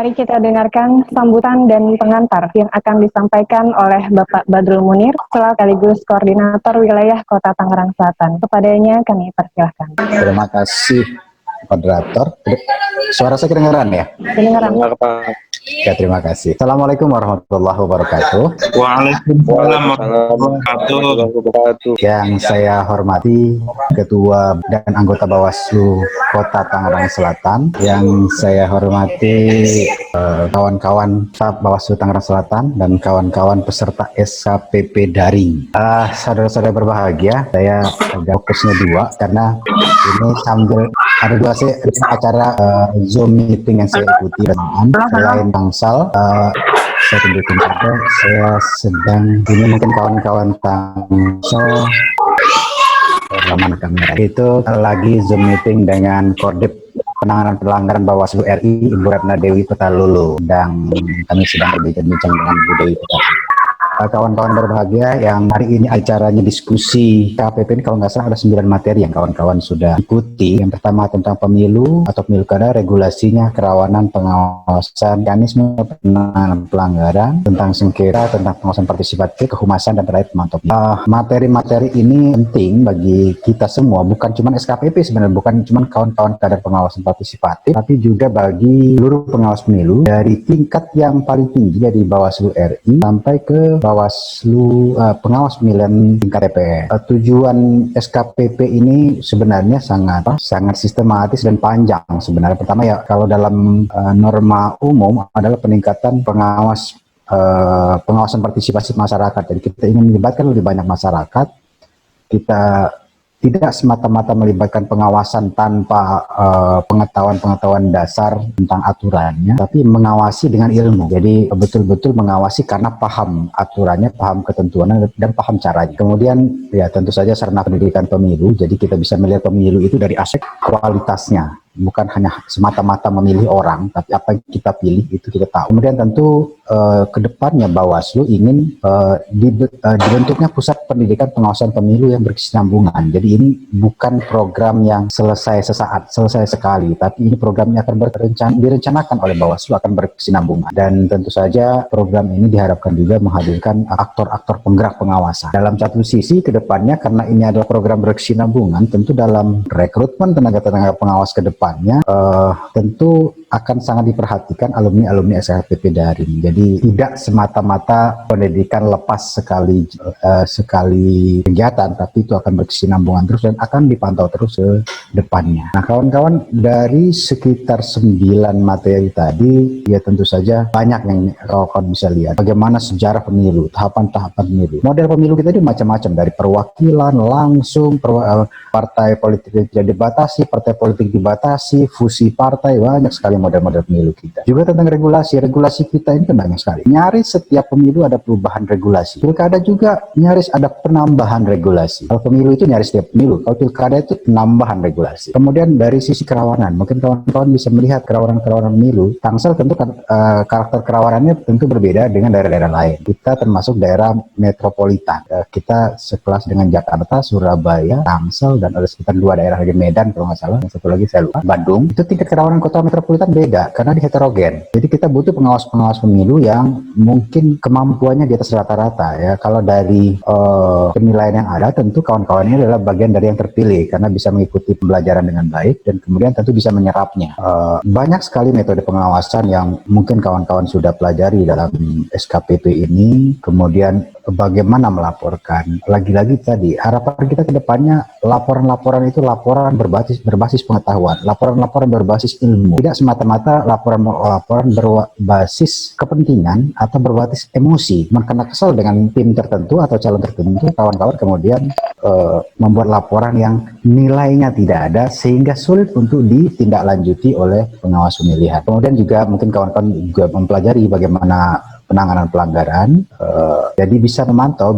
Mari kita dengarkan sambutan dan pengantar yang akan disampaikan oleh Bapak Badrul Munir, sekaligus Koordinator Wilayah Kota Tangerang Selatan. Kepadanya kami persilahkan. Terima kasih, moderator. Suara saya kedengaran ya? Kedengaran. Ya, terima kasih. Assalamualaikum warahmatullahi wabarakatuh. Waalaikumsalam warahmatullahi wabarakatuh. Yang saya hormati Ketua dan anggota Bawaslu Kota Tangerang Selatan, yang saya hormati kawan-kawan staf Bawaslu Tangerang Selatan dan kawan-kawan peserta SKPP daring. Saudara-saudara berbahagia, saya agak fokusnya dua karena ini sambil ada dua acara Zoom meeting yang saya ikuti selain Tangsel. Saya tunjukkan juga saya sedang ini mungkin kawan-kawan Tangsel mana kamera itu lagi Zoom meeting dengan Kordip Penanganan Pelanggaran Bawaslu RI Ibu Ratna Dewi Petalulu, dan kami sedang berbincang dengan Bu Dewi Petalulu. Kawan-kawan berbahagia, yang hari ini acaranya diskusi KPP ini kalau nggak salah ada 9 materi yang kawan-kawan sudah ikuti. Yang pertama tentang pemilu atau pemilu kada, regulasinya, kerawanan, pengawasan, mekanisme penanganan pelanggaran, tentang sengketa, tentang pengawasan partisipatif, kehumasan, dan terakhir pemantau. Materi-materi ini penting bagi kita semua, bukan cuma SKPP sebenarnya, bukan cuma kawan-kawan kadar pengawasan partisipatif, tapi juga bagi seluruh pengawas pemilu dari tingkat yang paling tinggi dari Bawaslu RI sampai ke Bawaslu pengawas pemilihan tingkat TPS. Tujuan SKPP ini sebenarnya sangat sistematis dan panjang sebenarnya. Pertama ya, kalau dalam norma umum adalah peningkatan pengawasan partisipasi masyarakat. Jadi kita ingin melibatkan lebih banyak masyarakat. Kita tidak semata-mata melibatkan pengawasan tanpa pengetahuan dasar tentang aturannya, tapi mengawasi dengan ilmu. Jadi betul-betul mengawasi karena paham aturannya, paham ketentuannya, dan paham caranya. Kemudian ya tentu saja sarana pendidikan pemilu, jadi kita bisa melihat pemilu itu dari aspek kualitasnya. Bukan hanya semata-mata memilih orang, tapi apa yang kita pilih itu kita tahu. Kemudian tentu kedepannya Bawaslu ingin dibentuknya pusat pendidikan pengawasan pemilu yang berkesinambungan. Jadi ini bukan program yang selesai sesaat, selesai sekali, tapi ini programnya akan direncanakan oleh Bawaslu, akan berkesinambungan. Dan tentu saja program ini diharapkan juga menghadirkan aktor-aktor penggerak pengawasan. Dalam satu sisi kedepannya, karena ini adalah program berkesinambungan, tentu dalam rekrutmen tenaga-tenaga pengawas ke depan tentu akan sangat diperhatikan alumni-alumni SKPP daring. Jadi tidak semata-mata pendidikan lepas sekali kegiatan, tapi itu akan berkesinambungan terus dan akan dipantau terus ke depannya. Nah kawan-kawan, dari sekitar 9 materi tadi, ya tentu saja banyak yang kawan-kawan bisa lihat. Bagaimana sejarah pemilu, tahapan-tahapan pemilu. Model pemilu kita itu macam-macam, dari perwakilan, langsung, partai politik tidak dibatasi, partai politik dibatasi, fusi partai, banyak sekali model-model pemilu kita. Juga tentang regulasi kita ini kan banyak sekali. Nyaris setiap pemilu ada perubahan regulasi. Pilkada juga nyaris ada penambahan regulasi. Kalau pemilu itu nyaris setiap pemilu, kalau pilkada itu penambahan regulasi. Kemudian dari sisi kerawanan, mungkin kawan-kawan bisa melihat kerawanan pemilu. Tangsel tentu karakter kerawanannya tentu berbeda dengan daerah-daerah lain. Kita termasuk daerah metropolitan. Kita sekelas dengan Jakarta, Surabaya, Tangsel, dan ada sekitar 2 daerah lagi, Medan kalau nggak salah, yang satu lagi saya lupa, Bandung. Itu tingkat kerawanan kota metropolitan beda karena di heterogen. Jadi kita butuh pengawas-pengawas pemilu yang mungkin kemampuannya di atas rata-rata ya. Kalau dari penilaian yang ada, tentu kawan-kawannya adalah bagian dari yang terpilih karena bisa mengikuti pembelajaran dengan baik dan kemudian tentu bisa menyerapnya. Banyak sekali metode pengawasan yang mungkin kawan-kawan sudah pelajari dalam SKPP ini. Kemudian bagaimana melaporkan. Lagi-lagi tadi harapan kita ke depannya, laporan-laporan itu laporan berbasis pengetahuan, laporan-laporan berbasis ilmu, tidak semata-mata laporan berbasis kepentingan atau berbasis emosi. Karena kesal dengan tim tertentu atau calon tertentu, kawan-kawan kemudian membuat laporan yang nilainya tidak ada sehingga sulit untuk ditindaklanjuti oleh pengawas pemilihan. Kemudian juga mungkin kawan-kawan juga mempelajari bagaimana penanganan pelanggaran, jadi bisa memantau,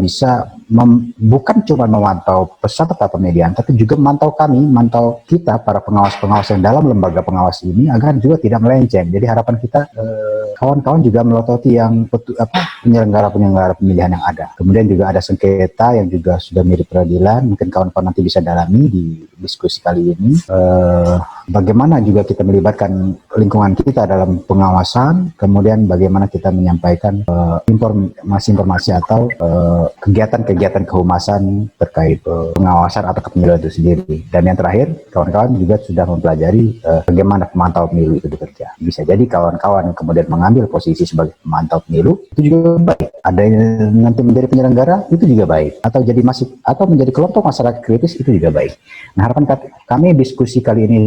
bukan cuma memantau peserta pemilihan, tapi juga memantau kita para pengawas-pengawas yang dalam lembaga pengawas ini agar juga tidak melenceng. Jadi harapan kita kawan-kawan juga melototi yang penyelenggara-penyelenggara pemilihan yang ada. Kemudian juga ada sengketa yang juga sudah mirip peradilan. Mungkin kawan-kawan nanti bisa dalami di diskusi kali ini. Bagaimana juga kita melibatkan lingkungan kita dalam pengawasan, kemudian bagaimana kita menyampaikan informasi-informasi atau kegiatan-kegiatan kehumasan terkait pengawasan atau kepemiluan itu sendiri. Dan yang terakhir, kawan-kawan juga sudah mempelajari bagaimana pemantau pemilu itu bekerja. Bisa jadi kawan-kawan kemudian mengambil posisi sebagai pemantau pemilu, itu juga baik. Ada yang nanti menjadi penyelenggara, itu juga baik. Atau menjadi kelompok masyarakat kritis, itu juga baik. Nah, harapan kami diskusi kali ini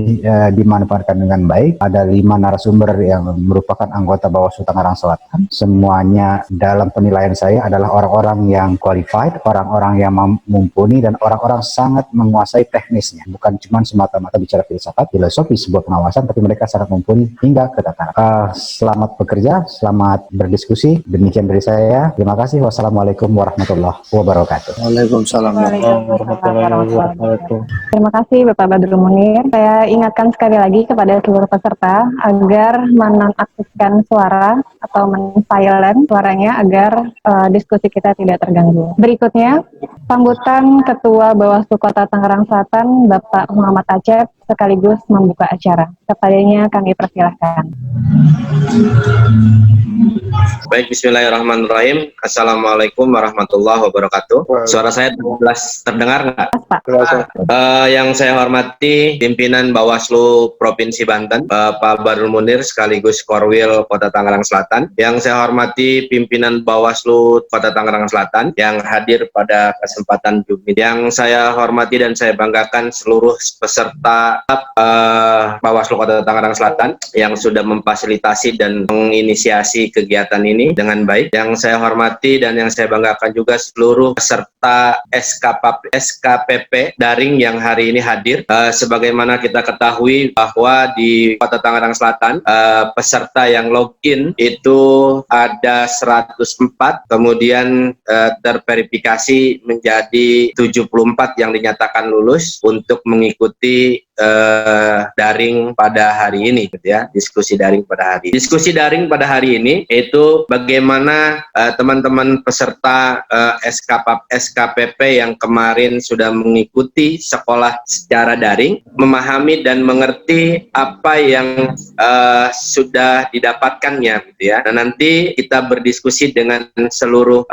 dimanfaatkan dengan baik. Ada 5 narasumber yang merupakan anggota Bawaslu Tangerang Selatan. Semuanya dalam penilaian saya adalah orang-orang yang qualified, orang-orang yang mumpuni, dan orang-orang sangat menguasai teknisnya. Bukan cuma semata-mata bicara filsafat, filosofi sebuah pengawasan, tapi mereka sangat mumpuni hingga ke tataran. Selamat bekerja, selamat berdiskusi. Demikian dari saya. Terima kasih. Wassalamualaikum warahmatullahi wabarakatuh. Waalaikumsalam warahmatullahi wabarakatuh. Terima kasih Bapak Badrul Munir. Saya ingatkan sekali lagi kepada seluruh peserta agar menonaktifkan suara atau men-silent suaranya agar diskusi kita tidak terganggu. Berikutnya, sambutan Ketua Bawaslu Kota Tangerang Selatan, Bapak Muhammad Acep, sekaligus membuka acara. Kepadanya kami persilahkan. Baik, bismillahirrahmanirrahim. Assalamualaikum warahmatullahi wabarakatuh. Suara saya terdengar nggak? Yang saya hormati pimpinan Bawaslu Provinsi Banten, Pak Badrul Munir sekaligus Korwil Kota Tangerang Selatan. Yang saya hormati pimpinan Bawaslu Kota Tangerang Selatan yang hadir pada kesempatan Jumat. Yang saya hormati dan saya banggakan seluruh peserta Bawaslu Kota Tangerang Selatan yang sudah memfasilitasi dan menginisiasi kegiatan ini dengan baik. Yang saya hormati dan yang saya banggakan juga seluruh peserta SKPP daring yang hari ini hadir. Sebagaimana kita ketahui bahwa di Kota Tangerang Selatan peserta yang login itu ada 104, kemudian terverifikasi menjadi 74 yang dinyatakan lulus untuk mengikuti daring pada hari ini, gitu ya, diskusi daring pada hari. Diskusi daring pada hari ini itu bagaimana teman-teman peserta SKPP yang kemarin sudah mengikuti sekolah secara daring memahami dan mengerti apa yang sudah didapatkannya, gitu ya. Dan nanti kita berdiskusi dengan seluruh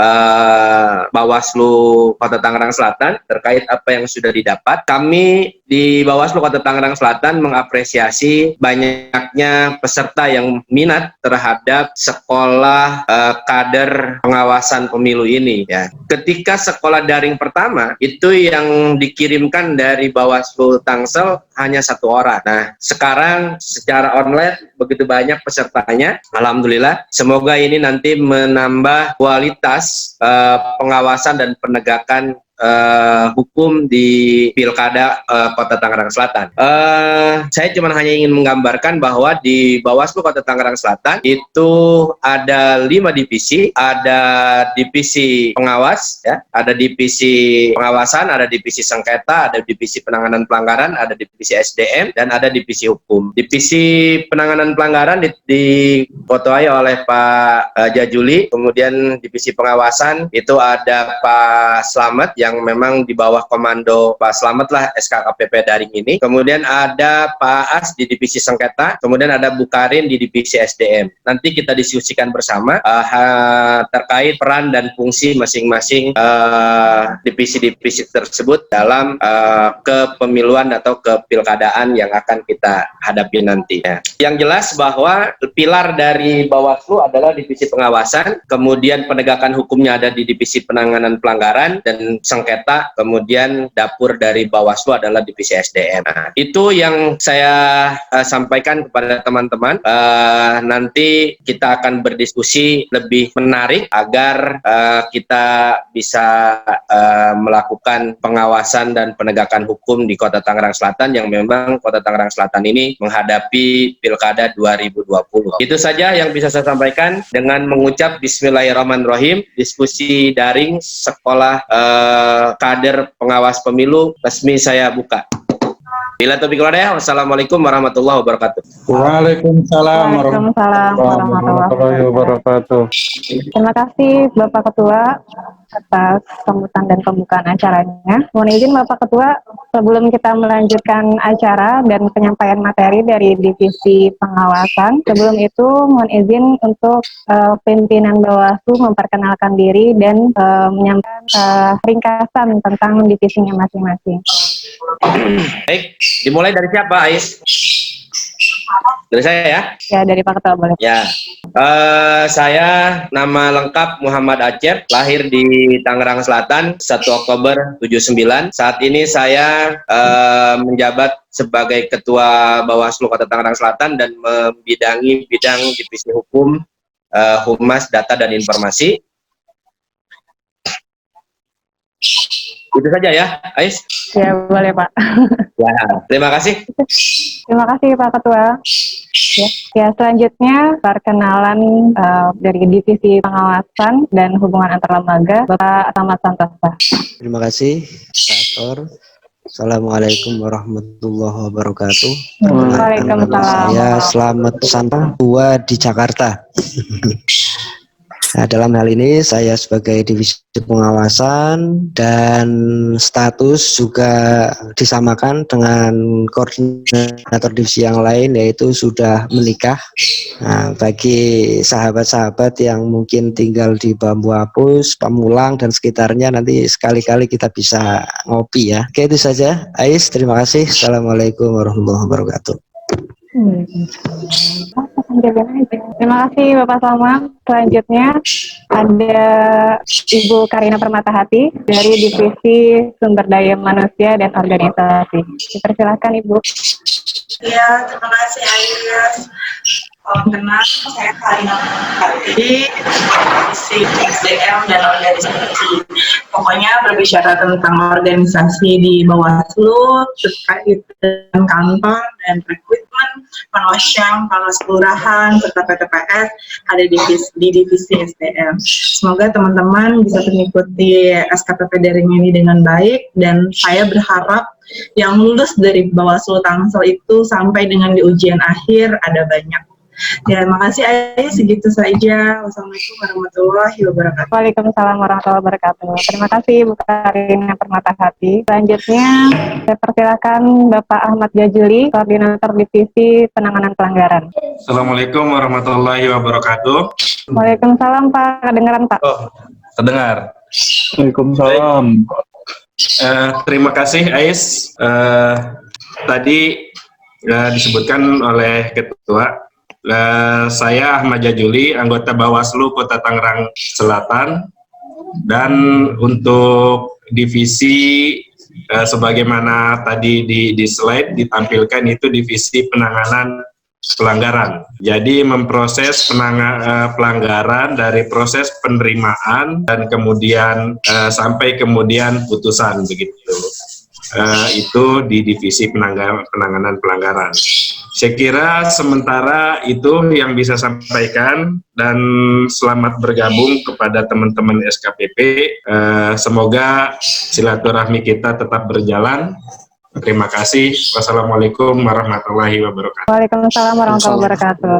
Bawaslu Kota Tangerang Selatan terkait apa yang sudah didapat. Kami di Bawaslu Kota Tangerang Selatan mengapresiasi banyaknya peserta yang minat terhadap sekolah kader pengawasan pemilu ini, ya. Ketika sekolah daring pertama itu yang dikirimkan dari Bawaslu Tangsel hanya 1 orang. Nah, sekarang secara online begitu banyak pesertanya. Alhamdulillah. Semoga ini nanti menambah kualitas pengawasan dan penegakan hukum di Pilkada Kota Tangerang Selatan. Saya cuma hanya ingin menggambarkan bahwa di Bawaslu Kota Tangerang Selatan itu ada 5 divisi, ada divisi pengawas, ya, ada divisi pengawasan, ada divisi sengketa, ada divisi penanganan pelanggaran, ada divisi SDM, dan ada divisi hukum. Divisi penanganan pelanggaran diketuai oleh Pak Jajuli, kemudian divisi pengawasan itu ada Pak Slamet yang memang di bawah komando Pak Slamet lah SKKPP daring ini. Kemudian ada Pak As di divisi sengketa, kemudian ada Bu Karin di divisi SDM. Nanti kita diskusikan bersama terkait peran dan fungsi masing-masing divisi-divisi tersebut dalam kepemiluan atau kepilkadaan yang akan kita hadapi nanti. Yang jelas bahwa pilar dari Bawaslu adalah divisi pengawasan, kemudian penegakan hukumnya ada di divisi penanganan pelanggaran dan sengketa, kemudian dapur dari Bawaslu adalah divisi SDM. Nah, itu yang saya sampaikan kepada teman-teman. Nanti kita akan berdiskusi lebih menarik agar kita bisa melakukan pengawasan dan penegakan hukum di Kota Tangerang Selatan yang memang Kota Tangerang Selatan ini menghadapi Pilkada 2020. Itu saja yang bisa saya sampaikan dengan mengucap Bismillahirrahmanirrahim. Diskusi daring sekolah kader pengawas pemilu resmi saya buka. Bila taufiq wal hidayah, wassalamualaikum warahmatullahi wabarakatuh. Waalaikumsalam Waalaikumsalam warahmatullahi wabarakatuh. Terima kasih Bapak Ketua atas sambutan dan pembukaan acaranya. Mohon izin Bapak Ketua, sebelum kita melanjutkan acara dan penyampaian materi dari Divisi Pengawasan, sebelum itu mohon izin untuk pimpinan Bawaslu memperkenalkan diri dan menyampaikan ringkasan tentang divisinya masing-masing. Baik, dimulai dari siapa, Ais? Dari saya ya? Ya, dari Pak Ketua boleh. Ya, saya nama lengkap Muhammad Acep, lahir di Tangerang Selatan 1 Oktober 79. Saat ini saya menjabat sebagai Ketua Bawaslu Kota Tangerang Selatan dan membidangi bidang Divisi Hukum, Humas, Data, dan Informasi. Itu saja ya, Ais? Ya, boleh Pak. Ya, terima kasih. Terima kasih Pak Ketua. Ya, selanjutnya perkenalan dari Divisi Pengawasan dan Hubungan Antar Lembaga, Bapak Ahmad Santosa. Terima kasih, Pastor. Assalamualaikum warahmatullahi wabarakatuh. Waalaikumsalam. Saya Slamet Santua di Jakarta. Nah, dalam hal ini saya sebagai Divisi Pengawasan dan status juga disamakan dengan koordinator divisi yang lain, yaitu sudah menikah. Nah, bagi sahabat-sahabat yang mungkin tinggal di Bambu Apus, Pamulang dan sekitarnya, nanti sekali-kali kita bisa ngopi ya. Oke, itu saja. Ais, terima kasih. Assalamualaikum warahmatullahi wabarakatuh. Terima kasih Bapak Salma. Selanjutnya ada Ibu Karina Permatahati dari Divisi Sumber Daya Manusia dan Organisasi. Dipersilakan Ibu. Ya, terima kasih Ayus. Kenal, saya Karina Permatahati, Divisi SDM dan Organisasi. Pokoknya berbicara tentang organisasi di Bawaslu terkait dengan kantor dan rekrutmen, panwascam, panwas kelurahan, serta PTPS ada di divisi SDM. Semoga teman-teman bisa mengikuti SKPP daring ini dengan baik, dan saya berharap yang lulus dari Bawaslu Tangsel itu sampai dengan di ujian akhir ada banyak. Ya, makasih Ayah, segitu saja. Wassalamualaikum warahmatullahi wabarakatuh. Waalaikumsalam warahmatullahi wabarakatuh. Terima kasih Bu Karina Permatahati. Selanjutnya saya persilakan Bapak Ahmad Jajuli, Koordinator Divisi Penanganan Pelanggaran. Assalamualaikum warahmatullahi wabarakatuh. Waalaikumsalam Pak, kedengaran Pak? Oh, terdengar. Waalaikumsalam. Terima kasih Ais. Tadi disebutkan oleh Ketua. Saya Ahmad Jajuli, anggota Bawaslu Kota Tangerang Selatan, dan untuk divisi sebagaimana tadi di slide ditampilkan itu divisi penanganan pelanggaran. Jadi memproses pelanggaran dari proses penerimaan dan kemudian sampai kemudian putusan begitu. Itu di divisi penanganan pelanggaran. Saya kira sementara itu yang bisa sampaikan, dan selamat bergabung kepada teman-teman SKPP. Semoga silaturahmi kita tetap berjalan. Terima kasih. Wassalamualaikum warahmatullahi wabarakatuh. Waalaikumsalam warahmatullahi wabarakatuh.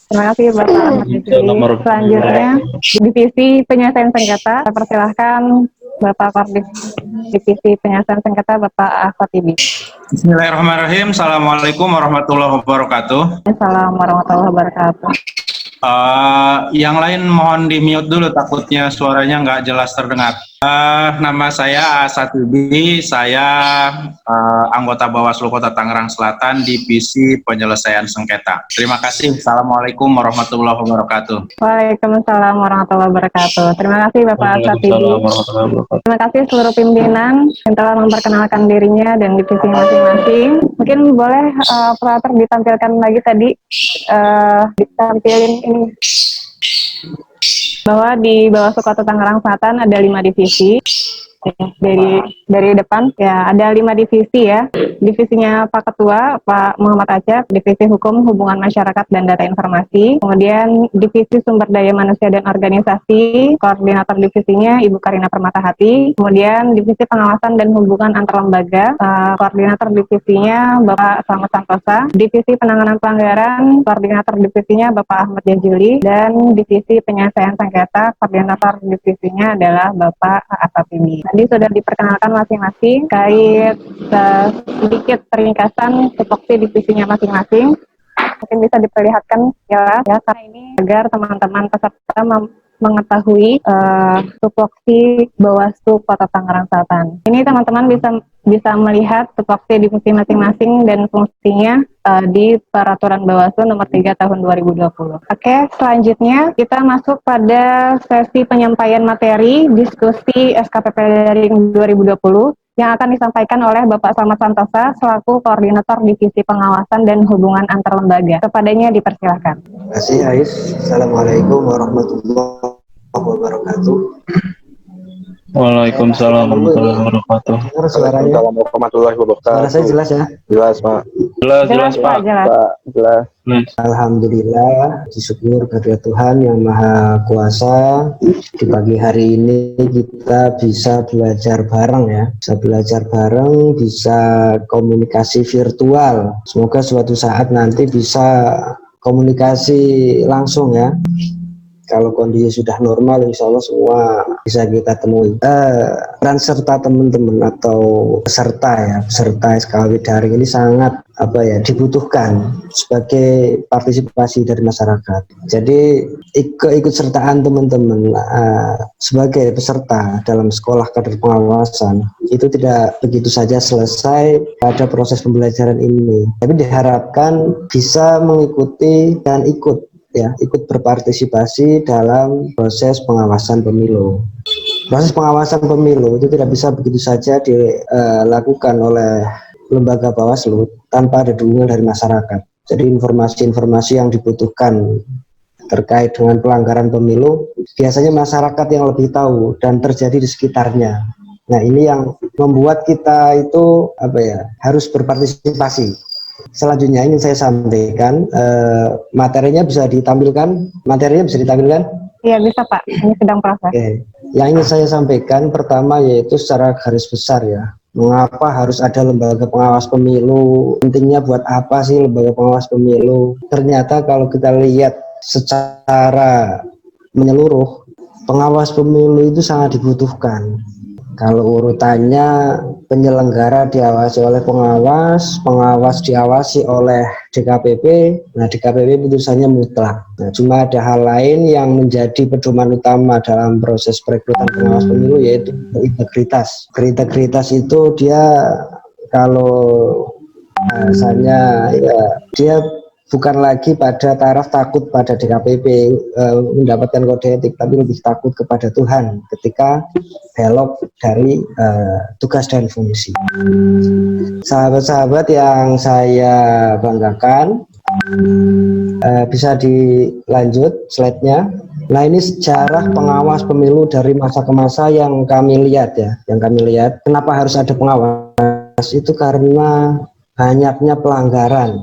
Terima kasih Bapak Ahmad Jajuli. Selanjutnya Divisi Penyelesaian Sengketa, saya persilahkan Bapak Koordinator Divisi Penyelesaian Sengketa Bapak Khotibi. Bismillahirrahmanirrahim. Assalamualaikum warahmatullahi wabarakatuh. Assalamualaikum warahmatullahi wabarakatuh. Yang lain mohon di mute dulu, takutnya suaranya nggak jelas terdengar. Nama saya Asatibi, saya anggota Bawaslu Kota Tangerang Selatan, Divisi Penyelesaian Sengketa. Terima kasih. Assalamualaikum warahmatullahi wabarakatuh. Waalaikumsalam warahmatullahi wabarakatuh. Terima kasih Bapak Asatibi. Terima kasih seluruh pimpinan yang telah memperkenalkan dirinya dan divisi masing-masing. Mungkin boleh operator ditampilkan lagi tadi, ditampilin ini bahwa di Bawaslu Kota Tangerang Selatan ada 5 divisi. dari depan ya, ada 5 divisi ya. Divisinya Pak Ketua Pak Muhammad Acep, Divisi Hukum, Hubungan Masyarakat dan Data Informasi. Kemudian Divisi Sumber Daya Manusia dan Organisasi, koordinator divisinya Ibu Karina Permatahati. Kemudian Divisi Pengawasan dan Hubungan Antar Lembaga, koordinator divisinya Bapak Slamet Santosa. Divisi Penanganan Pelanggaran, koordinator divisinya Bapak Ahmad Jajuli. Dan Divisi Penyelesaian Sengketa, koordinator divisinya adalah Bapak Asatibi. Tadi sudah diperkenalkan masing-masing kait sedikit peringkasan tupoksi divisinya masing-masing. Mungkin bisa diperlihatkan ya karena ini agar teman-teman peserta mengetahui tupoksi Bawaslu Kota Tangerang Selatan. Ini teman-teman bisa melihat tupoksi divisi masing-masing dan fungsinya di Peraturan Bawaslu Nomor 3 Tahun 2020. Oke, selanjutnya kita masuk pada sesi penyampaian materi diskusi SKPP Daring 2020 yang akan disampaikan oleh Bapak Slamet Santosa selaku Koordinator Divisi Pengawasan dan Hubungan Antar Lembaga. Kepadanya dipersilakan. Terima kasih Ais. Assalamualaikum warahmatullahi wabarakatuh. Waalaikumsalam warahmatullahi wabarakatuh. Suaranya Warahmatullahi wabarakatuh. suara saya jelas ya? Jelas, Pak. Jelas Pak. Jelas. Pak, jelas. Alhamdulillah, syukur kepada Tuhan yang Maha Kuasa. Di pagi hari ini kita bisa belajar bareng ya, bisa komunikasi virtual. Semoga suatu saat nanti bisa komunikasi langsung ya. Kalau kondisi sudah normal, insya Allah semua bisa kita temui. Peran serta teman-teman atau peserta SKW daring ini sangat dibutuhkan sebagai partisipasi dari masyarakat. Jadi keikutsertaan teman-teman sebagai peserta dalam sekolah kader pengawasan itu tidak begitu saja selesai pada proses pembelajaran ini, tapi diharapkan bisa mengikuti dan ikut berpartisipasi dalam proses pengawasan pemilu. Proses pengawasan pemilu itu tidak bisa begitu saja dilakukan oleh lembaga Bawaslu tanpa ada dukungan dari masyarakat. Jadi informasi-informasi yang dibutuhkan terkait dengan pelanggaran pemilu biasanya masyarakat yang lebih tahu dan terjadi di sekitarnya. Nah, ini yang membuat kita itu harus berpartisipasi. Selanjutnya ingin saya sampaikan, materinya bisa ditampilkan? Iya bisa Pak, ini sedang proses. Oke. Yang ingin saya sampaikan pertama yaitu secara garis besar ya, mengapa harus ada lembaga pengawas pemilu, pentingnya buat apa sih lembaga pengawas pemilu. Ternyata kalau kita lihat secara menyeluruh, pengawas pemilu itu sangat dibutuhkan. Kalau urutannya penyelenggara diawasi oleh pengawas, pengawas diawasi oleh DKPP, nah DKPP putusannya mutlak. Nah, cuma ada hal lain yang menjadi pedoman utama dalam proses perekrutan pengawas pemilu yaitu integritas. Berintegritas itu dia kalau bahasanya dia bukan lagi pada taraf takut pada DKPP mendapatkan kode etik, tapi lebih takut kepada Tuhan ketika belok dari tugas dan fungsi. Sahabat-sahabat yang saya banggakan, bisa dilanjut slide-nya. Nah, ini sejarah pengawas pemilu dari masa ke masa yang kami lihat ya, kenapa harus ada pengawas itu karena banyaknya pelanggaran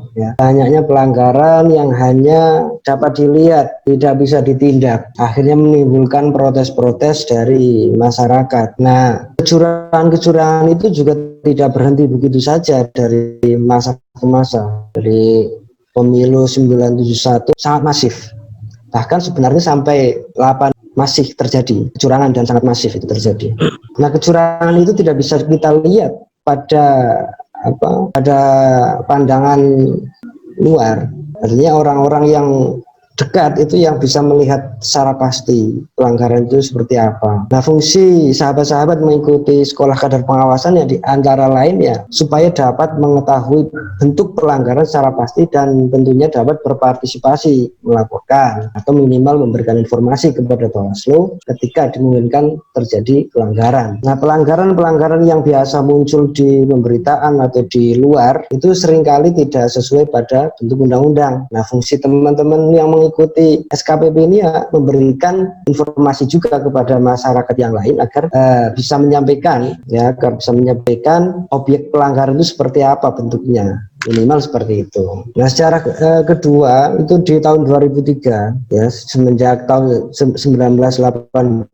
yang hanya dapat dilihat, tidak bisa ditindak, akhirnya menimbulkan protes-protes dari masyarakat. Nah, kecurangan itu juga tidak berhenti begitu saja dari masa ke masa. Dari pemilu 971 sangat masif, bahkan sebenarnya sampai 8 masih terjadi kecurangan dan sangat masif itu terjadi. Nah, kecurangan itu tidak bisa kita lihat pada pandangan luar, artinya orang-orang yang dekat itu yang bisa melihat secara pasti pelanggaran itu seperti apa. Nah, fungsi sahabat-sahabat mengikuti sekolah kader pengawasan ya di antara lain ya supaya dapat mengetahui bentuk pelanggaran secara pasti dan tentunya dapat berpartisipasi melaporkan atau minimal memberikan informasi kepada Bawaslu ketika dimungkinkan terjadi pelanggaran. Nah, pelanggaran yang biasa muncul di pemberitaan atau di luar itu seringkali tidak sesuai pada bentuk undang-undang. Nah, fungsi teman-teman yang mengikuti mengikuti SKPP ini ya memberikan informasi juga kepada masyarakat yang lain agar bisa menyampaikan objek pelanggaran itu seperti apa bentuknya, minimal seperti itu. Nah, secara kedua itu di tahun 2003 ya, semenjak tahun 1980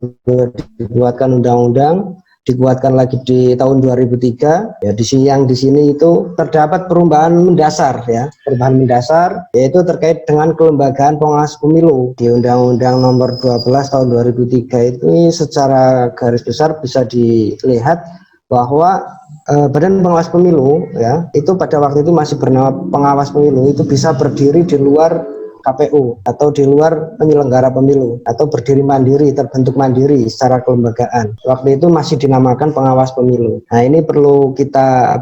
dibuatkan undang-undang, dikuatkan lagi di tahun 2003 ya. Di sini itu terdapat perubahan mendasar ya, perubahan mendasar yaitu terkait dengan kelembagaan pengawas pemilu di Undang-Undang Nomor 12 tahun 2003 itu. Secara garis besar bisa dilihat bahwa Badan Pengawas Pemilu ya itu pada waktu itu masih bernama Pengawas Pemilu, itu bisa berdiri di luar KPU atau di luar penyelenggara pemilu atau berdiri mandiri, terbentuk mandiri secara kelembagaan. Waktu itu masih dinamakan pengawas pemilu. Nah, ini perlu kita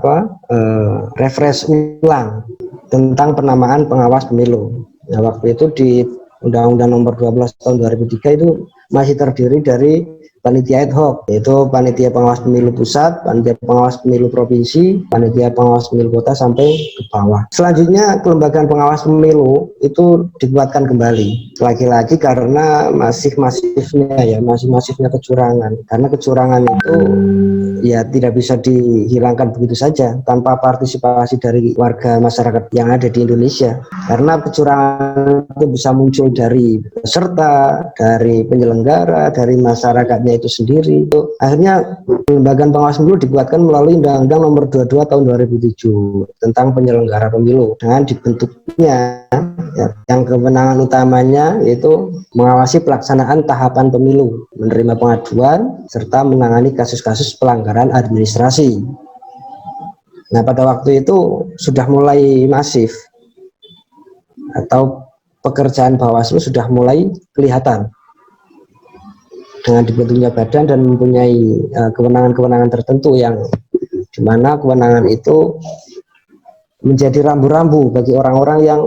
refresh ulang tentang penamaan pengawas pemilu. Nah, waktu itu di Undang-Undang Nomor 12 tahun 2003 itu masih terdiri dari panitia ad hoc, yaitu panitia pengawas pemilu pusat, panitia pengawas pemilu provinsi, panitia pengawas pemilu kota sampai ke bawah. Selanjutnya kelembagaan pengawas pemilu itu dikuatkan kembali, lagi-lagi karena masih masifnya kecurangan. Karena kecurangan itu ya tidak bisa dihilangkan begitu saja tanpa partisipasi dari warga masyarakat yang ada di Indonesia. Karena kecurangan itu bisa muncul dari peserta, dari penyelenggara, dari masyarakatnya itu sendiri. Akhirnya lembaga pengawas pemilu dikuatkan melalui Undang-Undang Nomor 22 tahun 2007 tentang penyelenggara pemilu dengan dibentuknya ya, yang kewenangan utamanya yaitu mengawasi pelaksanaan tahapan pemilu, menerima pengaduan serta menangani kasus-kasus pelanggaran administrasi. Nah, pada waktu itu sudah mulai masif atau pekerjaan Bawaslu sudah mulai kelihatan dengan dibentuknya badan dan mempunyai kewenangan-kewenangan tertentu yang dimana kewenangan itu menjadi rambu-rambu bagi orang-orang yang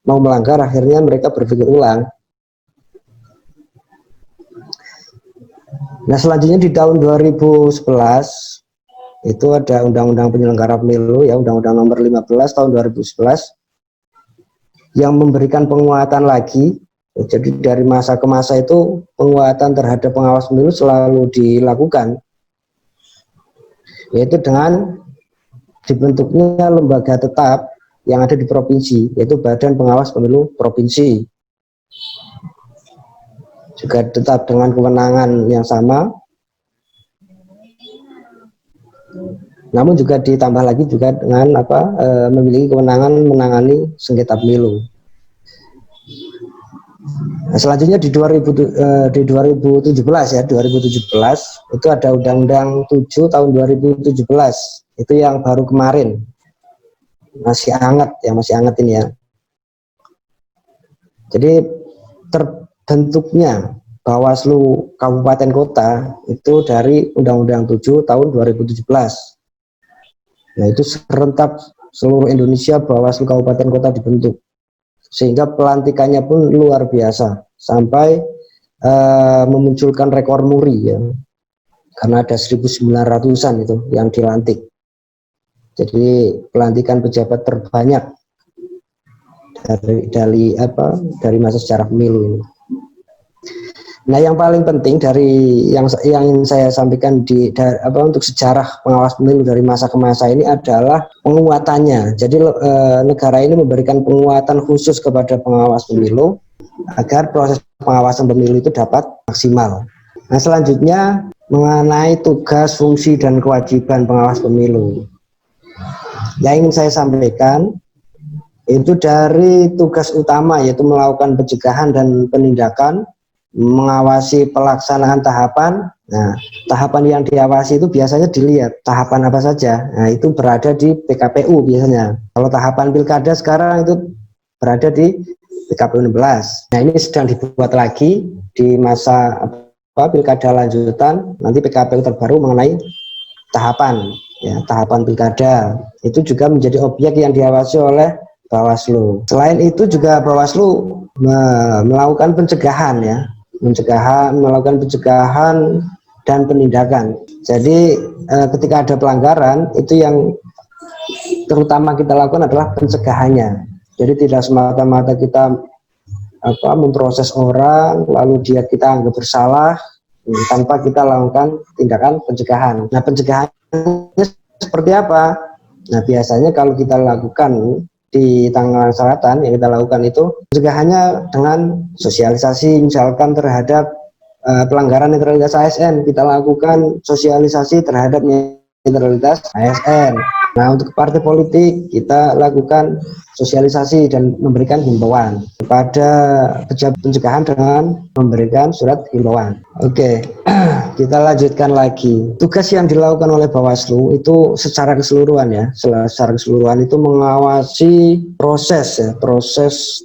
mau melanggar. Akhirnya mereka berpikir ulang. Nah, selanjutnya di tahun 2011 itu ada Undang-Undang Penyelenggara Pemilu ya, Undang-Undang Nomor 15 tahun 2011 yang memberikan penguatan lagi. Jadi dari masa ke masa itu penguatan terhadap pengawas pemilu selalu dilakukan, yaitu dengan dibentuknya lembaga tetap yang ada di provinsi, yaitu Badan Pengawas Pemilu Provinsi, juga tetap dengan kewenangan yang sama, namun juga ditambah lagi juga dengan memiliki kewenangan menangani sengketa pemilu. Nah, selanjutnya di 2017 ya, 2017 itu ada Undang-Undang 7 tahun 2017, itu yang baru kemarin, masih hangat ini ya. Jadi terbentuknya Bawaslu Kabupaten Kota itu dari Undang-Undang 7 tahun 2017. Nah, itu serentak seluruh Indonesia Bawaslu Kabupaten Kota dibentuk, sehingga pelantikannya pun luar biasa sampai memunculkan rekor muri ya, karena ada 1.900-an itu yang dilantik. Jadi pelantikan pejabat terbanyak dari masa sejarah pemilu ini. Nah, yang paling penting dari yang ingin saya sampaikan untuk sejarah pengawas pemilu dari masa ke masa ini adalah penguatannya. Jadi negara ini memberikan penguatan khusus kepada pengawas pemilu agar proses pengawasan pemilu itu dapat maksimal. Nah, selanjutnya mengenai tugas, fungsi, dan kewajiban pengawas pemilu. Yang ingin saya sampaikan itu dari tugas utama yaitu melakukan pencegahan dan penindakan, mengawasi pelaksanaan tahapan. Nah, tahapan yang diawasi itu biasanya dilihat tahapan apa saja. Nah, itu berada di PKPU biasanya. Kalau tahapan pilkada sekarang itu berada di PKPU 16. Nah, ini sedang dibuat lagi di masa pilkada lanjutan, nanti PKPU terbaru mengenai tahapan ya, tahapan pilkada. Itu juga menjadi objek yang diawasi oleh Bawaslu. Selain itu juga Bawaslu melakukan pencegahan ya, melakukan pencegahan dan penindakan. Jadi ketika ada pelanggaran itu yang terutama kita lakukan adalah pencegahannya. Jadi tidak semata-mata kita memproses orang, lalu kita anggap bersalah tanpa kita lakukan tindakan pencegahan. Nah, pencegahannya seperti apa? Nah, biasanya kalau kita lakukan di Tangerang Selatan, yang kita lakukan itu pencegahannya dengan sosialisasi, misalkan terhadap pelanggaran netralitas ASN, kita lakukan sosialisasi terhadap netralitas ASN. Nah, untuk partai politik kita lakukan sosialisasi dan memberikan himbauan kepada pejabat pencegahan dengan memberikan surat himbauan. Oke, kita lanjutkan lagi. Tugas yang dilakukan oleh Bawaslu itu secara keseluruhan ya, secara keseluruhan itu mengawasi proses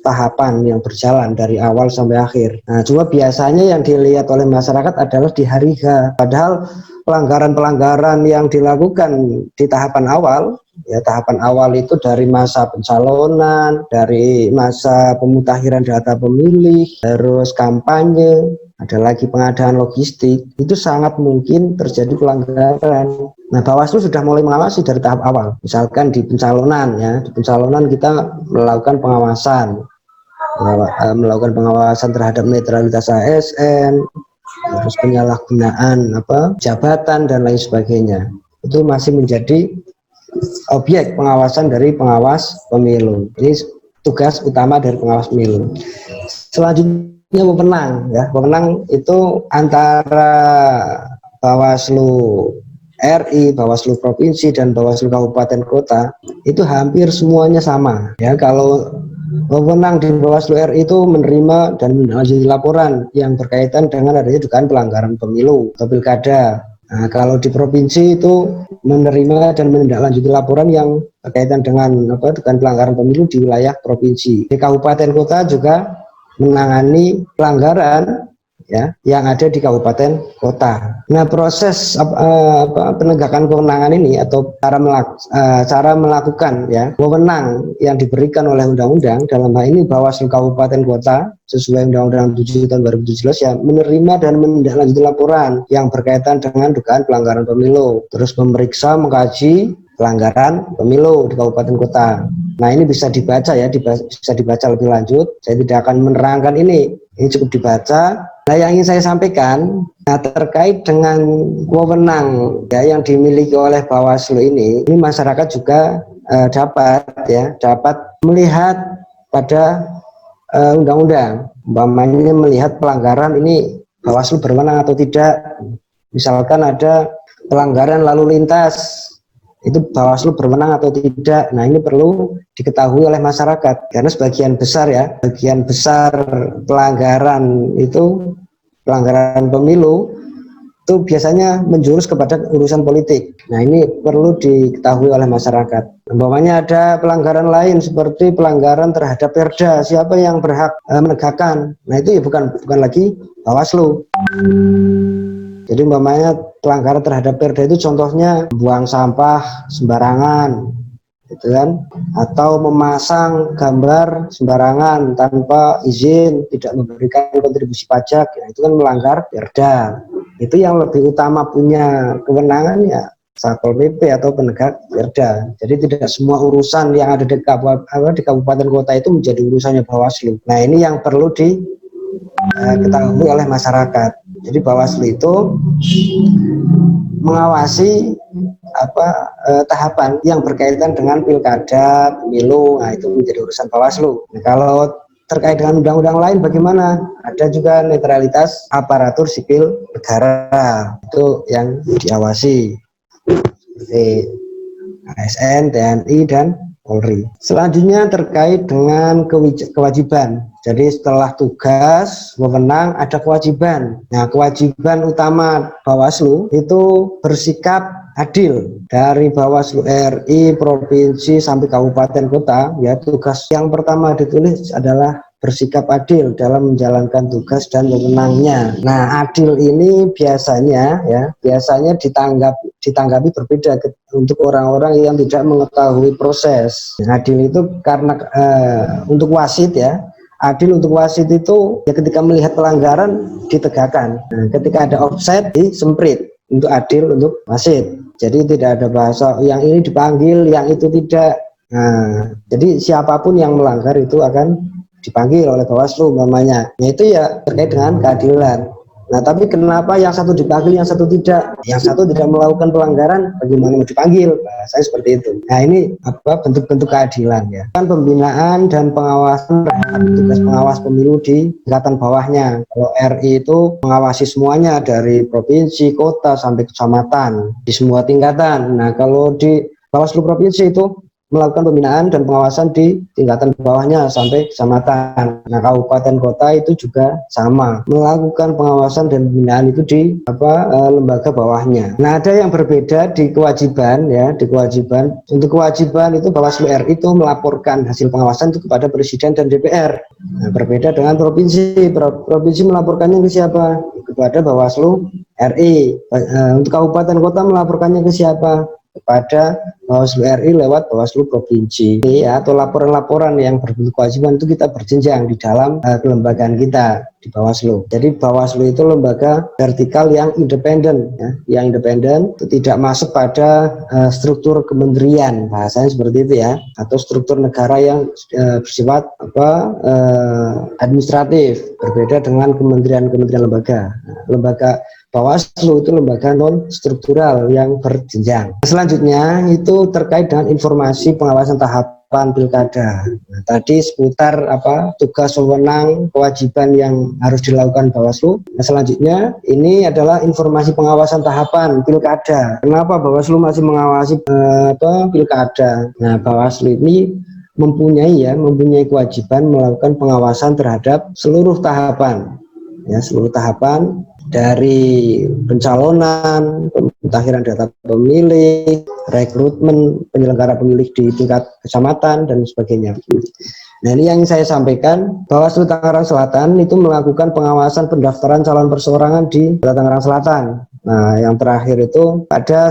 tahapan yang berjalan dari awal sampai akhir. Nah, cuma biasanya yang dilihat oleh masyarakat adalah di hari H. Padahal pelanggaran-pelanggaran yang dilakukan di tahapan awal, ya tahapan awal itu dari masa pencalonan, dari masa pemutakhiran data pemilih, terus kampanye, ada lagi pengadaan logistik, itu sangat mungkin terjadi pelanggaran. Nah, Bawaslu sudah mulai mengawasi dari tahap awal. Misalkan di pencalonan, ya di pencalonan kita melakukan pengawasan terhadap netralitas ASN, terus penyalahgunaan jabatan dan lain sebagainya. Itu masih menjadi objek pengawasan dari pengawas pemilu. Ini tugas utama dari pengawas pemilu. Selanjutnya wewenang, ya wewenang itu antara Bawaslu RI, Bawaslu Provinsi dan Bawaslu Kabupaten Kota itu hampir semuanya sama. Ya, kalau wewenang di Bawaslu RI itu menerima dan menindaklanjuti laporan yang berkaitan dengan adanya dugaan pelanggaran pemilu atau pilkada. Nah, kalau di provinsi itu menerima dan menindaklanjuti laporan yang berkaitan dengan dugaan pelanggaran pemilu di wilayah provinsi. Di kabupaten kota juga menangani pelanggaran ya yang ada di kabupaten kota. Nah, proses penegakan kewenangan ini atau cara melakukan ya wewenang yang diberikan oleh undang-undang, dalam hal ini Bawaslu Kabupaten Kota sesuai Undang-Undang 7 tahun 2017 ya menerima dan menindaklanjuti laporan yang berkaitan dengan dugaan pelanggaran pemilu, terus memeriksa, mengkaji pelanggaran pemilu di kabupaten kota. Nah, ini bisa dibaca ya, bisa dibaca lebih lanjut. Saya tidak akan menerangkan ini cukup dibaca. Nah, yang ingin saya sampaikan terkait dengan wewenang ya yang dimiliki oleh Bawaslu ini masyarakat juga dapat melihat pada undang-undang, umpamanya melihat pelanggaran ini Bawaslu berwenang atau tidak. Misalkan ada pelanggaran lalu lintas, itu Bawaslu berwenang atau tidak. Nah, ini perlu diketahui oleh masyarakat karena sebagian besar pelanggaran pemilu itu biasanya menjurus kepada urusan politik. Nah, ini perlu diketahui oleh masyarakat. Umpamanya ada pelanggaran lain seperti pelanggaran terhadap perda, siapa yang berhak menegakkan. Nah, itu ya bukan lagi Bawaslu. Jadi umpamanya pelanggaran terhadap perda itu contohnya buang sampah sembarangan, gitu kan, atau memasang gambar sembarangan tanpa izin, tidak memberikan kontribusi pajak, ya, itu kan melanggar perda. Itu yang lebih utama punya kewenangan ya Satpol PP atau penegak perda. Jadi tidak semua urusan yang ada di kabupaten kota itu menjadi urusannya Bawaslu. Nah, ini yang perlu diketahui oleh masyarakat. Jadi Bawaslu itu mengawasi tahapan yang berkaitan dengan pilkada, pemilu. Nah, itu menjadi urusan Bawaslu. Nah, kalau terkait dengan undang-undang lain bagaimana? Ada juga netralitas aparatur sipil negara, itu yang diawasi seperti ASN, TNI, dan Polri. Selanjutnya terkait dengan kewajiban. Jadi setelah tugas, wewenang, ada kewajiban. Nah, kewajiban utama Bawaslu itu bersikap adil dari Bawaslu RI, provinsi sampai kabupaten kota. Ya, tugas yang pertama ditulis adalah bersikap adil dalam menjalankan tugas dan wewenangnya. Nah, adil ini biasanya ditanggapi berbeda untuk orang-orang yang tidak mengetahui proses. Nah, adil itu karena untuk wasit ya. Adil untuk wasit itu ya ketika melihat pelanggaran ditegakkan. Nah, ketika ada offside disemprit, untuk adil untuk wasit. Jadi tidak ada bahasa yang ini dipanggil, yang itu tidak. Nah, jadi siapapun yang melanggar itu akan dipanggil oleh Bawaslu umpamanya. Nah itu ya terkait dengan keadilan. Nah tapi kenapa yang satu dipanggil, yang satu tidak? Yang satu tidak melakukan pelanggaran, bagaimana mau dipanggil? Nah, saya seperti itu. Nah ini bentuk-bentuk keadilan ya. Kan pembinaan dan pengawasan tugas pengawas pemilu di tingkatan bawahnya. Kalau RI itu mengawasi semuanya dari provinsi, kota sampai kecamatan di semua tingkatan. Nah kalau di Bawaslu provinsi itu melakukan pembinaan dan pengawasan di tingkatan bawahnya sampai kecamatan. Nah, kabupaten kota itu juga sama, melakukan pengawasan dan pembinaan itu di lembaga bawahnya. Nah, ada yang berbeda di kewajiban ya, di kewajiban. Untuk kewajiban itu Bawaslu RI itu melaporkan hasil pengawasan itu kepada Presiden dan DPR. Nah, berbeda dengan provinsi. Provinsi melaporkannya ke siapa? Kepada Bawaslu RI. Untuk kabupaten kota melaporkannya ke siapa? Kepada Bawaslu RI lewat Bawaslu Provinsi ya, atau laporan-laporan yang berbentuk kewajiban itu kita berjenjang di dalam kelembagaan kita di Bawaslu. Jadi Bawaslu itu lembaga vertikal yang independen ya, yang independen, itu tidak masuk pada struktur kementerian, bahasanya seperti itu ya, atau struktur negara yang bersifat administratif, berbeda dengan kementerian-kementerian lembaga. Lembaga Bawaslu itu lembaga non struktural yang berjenjang. Selanjutnya itu terkait dengan informasi pengawasan tahapan pilkada. Nah, tadi seputar tugas, wewenang, kewajiban yang harus dilakukan Bawaslu. Nah, selanjutnya ini adalah informasi pengawasan tahapan pilkada. Kenapa Bawaslu masih mengawasi pilkada? Nah, Bawaslu ini mempunyai kewajiban melakukan pengawasan terhadap seluruh tahapan. Ya, seluruh tahapan dari pencalonan, pemutakhiran data pemilih, rekrutmen penyelenggara pemilih di tingkat kecamatan dan sebagainya. Nah, ini yang saya sampaikan, Bawaslu Tangerang Selatan itu melakukan pengawasan pendaftaran calon perseorangan di Kota Tangerang Selatan. Nah, yang terakhir itu pada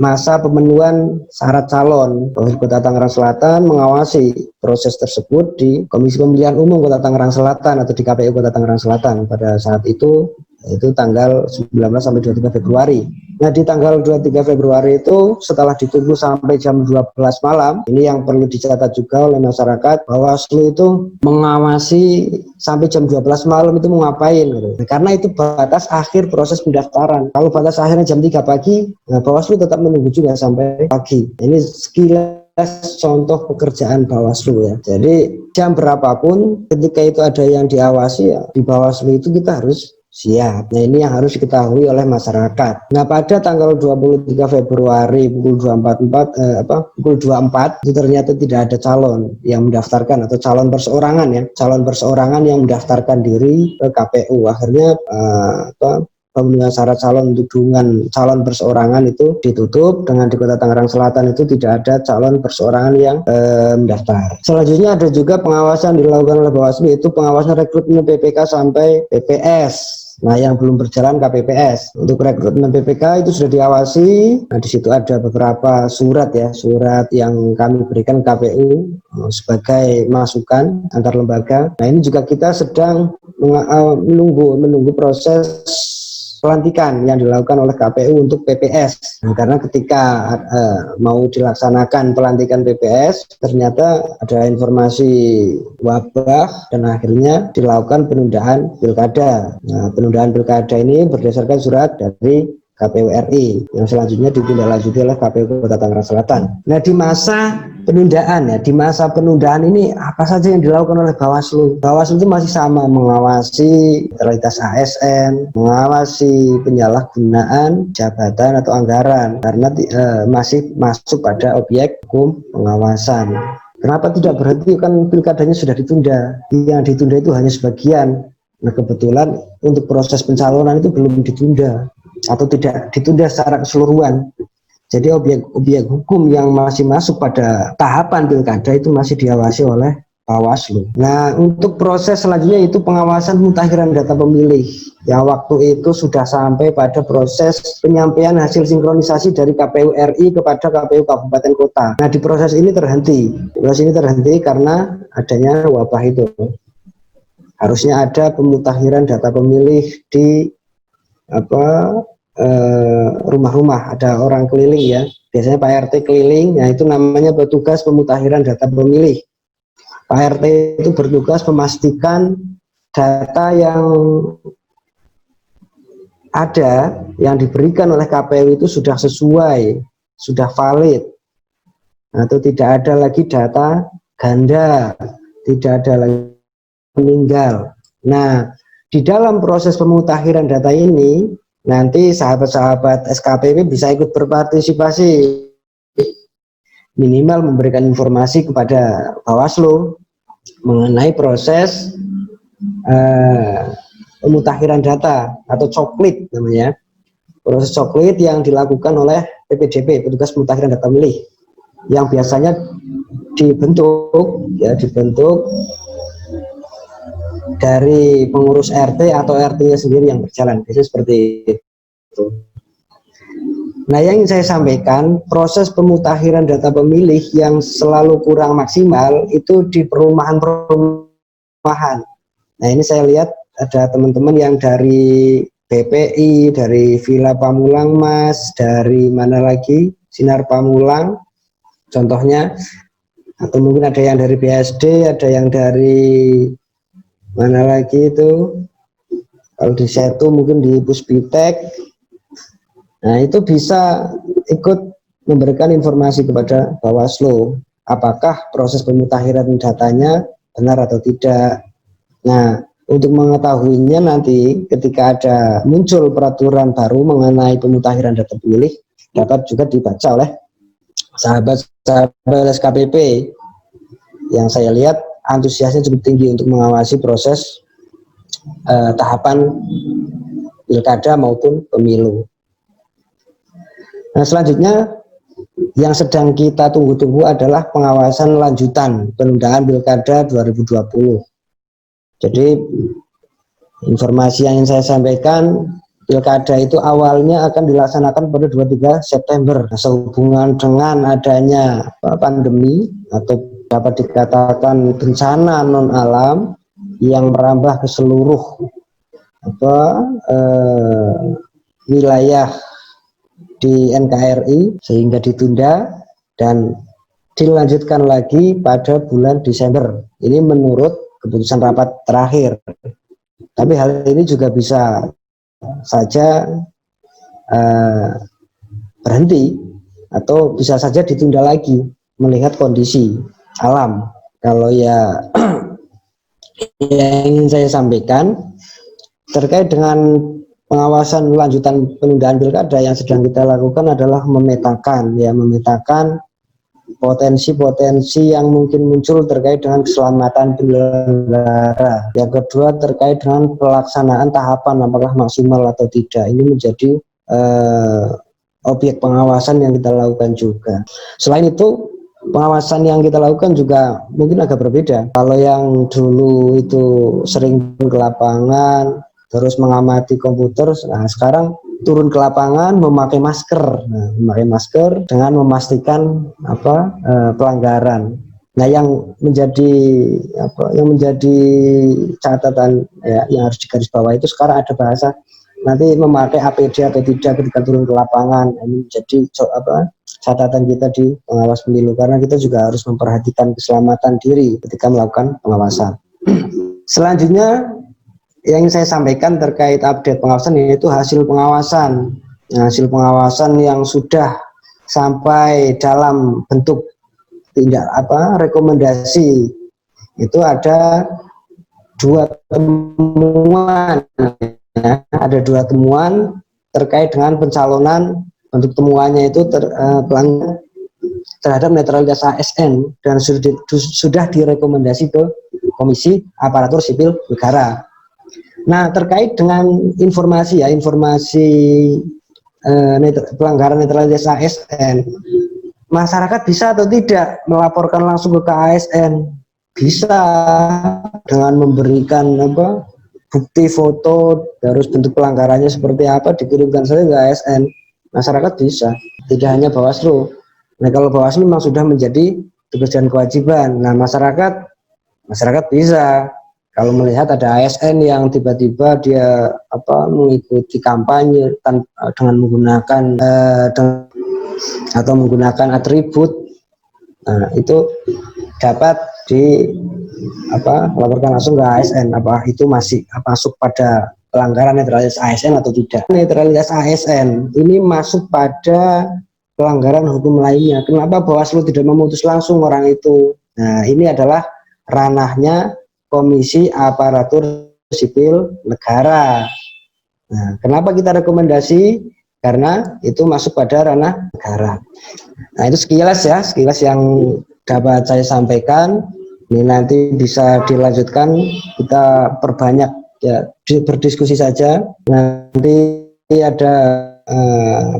masa pemenuhan syarat calon, Bawaslu Kota Tangerang Selatan mengawasi proses tersebut di Komisi Pemilihan Umum Kota Tangerang Selatan atau di KPU Kota Tangerang Selatan pada saat itu tanggal 19 sampai 23 Februari. Nah, di tanggal 23 Februari itu setelah ditunggu sampai jam 12 malam, ini yang perlu dicatat juga oleh masyarakat, Bawaslu itu mengawasi sampai jam 12 malam itu mau ngapain gitu. Nah, karena itu batas akhir proses pendaftaran. Kalau batas akhirnya jam 3 pagi, nah Bawaslu tetap menunggu juga sampai pagi. Ini sekilas contoh pekerjaan Bawaslu ya. Jadi jam berapapun ketika itu ada yang diawasi ya, di Bawaslu itu kita harus siap. Nah, ini yang harus diketahui oleh masyarakat. Nah, pada tanggal 23 Februari pukul 24 itu ternyata tidak ada calon yang mendaftarkan atau calon perseorangan ya. Calon perseorangan yang mendaftarkan diri ke KPU. Akhirnya pemenuhan syarat calon untuk dukungan calon perseorangan itu ditutup, dengan di Kota Tangerang Selatan itu tidak ada calon perseorangan yang mendaftar. Selanjutnya ada juga pengawasan dilakukan oleh Bawaslu, yaitu pengawasan rekrutmen PPK sampai PPS. Nah, yang belum berjalan KPPS. Untuk rekrutmen PPK itu sudah diawasi. Nah, di situ ada beberapa surat ya, surat yang kami berikan KPU sebagai masukan antar lembaga. Nah, ini juga kita sedang menunggu proses pelantikan yang dilakukan oleh KPU untuk PPS. Nah, karena ketika mau dilaksanakan pelantikan PPS, ternyata ada informasi wabah dan akhirnya dilakukan penundaan pilkada. Nah, penundaan pilkada ini berdasarkan surat dari KPU RI yang selanjutnya ditindaklanjuti oleh KPU Kota Tangerang Selatan. Nah, di masa penundaan ini apa saja yang dilakukan oleh Bawaslu? Bawaslu itu masih sama mengawasi netralitas ASN, mengawasi penyalahgunaan jabatan atau anggaran karena masih masuk pada objek hukum pengawasan. Kenapa tidak berhenti? Kan pilkadanya sudah ditunda. Yang ditunda itu hanya sebagian. Nah, kebetulan untuk proses pencalonan itu belum ditunda atau tidak ditunda secara keseluruhan. Jadi objek hukum yang masih masuk pada tahapan pilkada itu masih diawasi oleh Bawaslu. Nah, untuk proses selanjutnya itu pengawasan pemutakhiran data pemilih yang waktu itu sudah sampai pada proses penyampaian hasil sinkronisasi dari KPU RI kepada KPU Kabupaten Kota. Nah, di proses ini terhenti. Proses ini terhenti karena adanya wabah itu. Harusnya ada pemutakhiran data pemilih di rumah-rumah, ada orang keliling ya, biasanya Pak RT keliling, nah itu namanya petugas pemutakhiran data pemilih. Pak RT itu bertugas memastikan data yang ada, yang diberikan oleh KPU itu sudah sesuai, sudah valid, atau tidak ada lagi data ganda, tidak ada lagi meninggal. Nah, di dalam proses pemutakhiran data ini, nanti sahabat-sahabat SKPP bisa ikut berpartisipasi, minimal memberikan informasi kepada Bawaslu mengenai proses pemutakhiran data atau coklit namanya, proses coklit yang dilakukan oleh PPDP, petugas pemutakhiran data pemilih, yang biasanya dibentuk dari pengurus RT atau RT-nya sendiri yang berjalan, biasanya seperti itu. Nah, yang ingin saya sampaikan, proses pemutakhiran data pemilih yang selalu kurang maksimal itu di perumahan-perumahan. Nah, ini saya lihat ada teman-teman yang dari BPI, dari Villa Pamulang Mas, dari mana lagi, Sinar Pamulang, contohnya, atau mungkin ada yang dari BSD, ada yang dari mana lagi itu, kalau di Setu mungkin di Puspitek. Nah, itu bisa ikut memberikan informasi kepada Bawaslu, apakah proses pemutakhiran datanya benar atau tidak. Nah, untuk mengetahuinya nanti ketika ada muncul peraturan baru mengenai pemutakhiran data pemilih, dapat juga dibaca oleh sahabat-sahabat SKPP yang saya lihat antusiasnya cukup tinggi untuk mengawasi proses tahapan pilkada maupun pemilu. Nah, selanjutnya yang sedang kita tunggu-tunggu adalah pengawasan lanjutan penundaan pilkada 2020. Jadi informasi yang ingin saya sampaikan, pilkada itu awalnya akan dilaksanakan pada 23 September. Nah, sehubungan dengan adanya pandemi atau dapat dikatakan bencana non alam yang merambah ke seluruh wilayah di NKRI, sehingga ditunda dan dilanjutkan lagi pada bulan Desember. Ini menurut keputusan rapat terakhir. Tapi hal ini juga bisa saja berhenti atau bisa saja ditunda lagi melihat kondisi alam. Kalau yang ingin saya sampaikan terkait dengan pengawasan lanjutan penundaan pilkada yang sedang kita lakukan adalah memetakan potensi-potensi yang mungkin muncul terkait dengan keselamatan penyelenggara. Yang kedua terkait dengan pelaksanaan tahapan apakah maksimal atau tidak. Ini menjadi objek pengawasan yang kita lakukan juga. Selain itu, pengawasan yang kita lakukan juga mungkin agak berbeda. Kalau yang dulu itu sering ke lapangan, terus mengamati komputer, nah sekarang turun ke lapangan memakai masker. Nah, memakai masker dengan memastikan pelanggaran. Nah, yang menjadi catatan yang harus digarisbawahi itu sekarang ada bahasa nanti memakai APD atau tidak ketika turun ke lapangan. Ini menjadi catatan kita di pengawas pemilu, karena kita juga harus memperhatikan keselamatan diri ketika melakukan pengawasan. Selanjutnya yang ingin saya sampaikan terkait update pengawasan yaitu hasil pengawasan. Nah, hasil pengawasan yang sudah sampai dalam bentuk rekomendasi itu ada dua temuan. Ada dua temuan terkait dengan pencalonan. Bentuk temuannya itu pelanggaran terhadap netralitas ASN dan sudah direkomendasi ke Komisi Aparatur Sipil Negara. Nah, terkait dengan informasi pelanggaran netralitas ASN, masyarakat bisa atau tidak melaporkan langsung ke ASN? Bisa, dengan memberikan bukti foto, terus bentuk pelanggarannya seperti apa, dikirimkan saja ke ASN. Masyarakat bisa, tidak hanya Bawaslu. Nah, kalau Bawaslu memang sudah menjadi tugas dan kewajiban. Nah, masyarakat bisa. Kalau melihat ada ASN yang tiba-tiba dia mengikuti kampanye dengan menggunakan menggunakan atribut, nah, itu dapat laporkan langsung ke ASN, apa itu masih masuk pada pelanggaran netralitas ASN atau tidak. Netralitas ASN ini masuk pada pelanggaran hukum lainnya. Kenapa Bawaslu tidak memutus langsung orang itu? Nah, ini adalah ranahnya Komisi Aparatur Sipil Negara. Nah, kenapa kita rekomendasi? Karena itu masuk pada ranah negara. Nah, itu sekilas yang dapat saya sampaikan. Ini nanti bisa dilanjutkan, kita perbanyak ya, berdiskusi saja. Nanti ada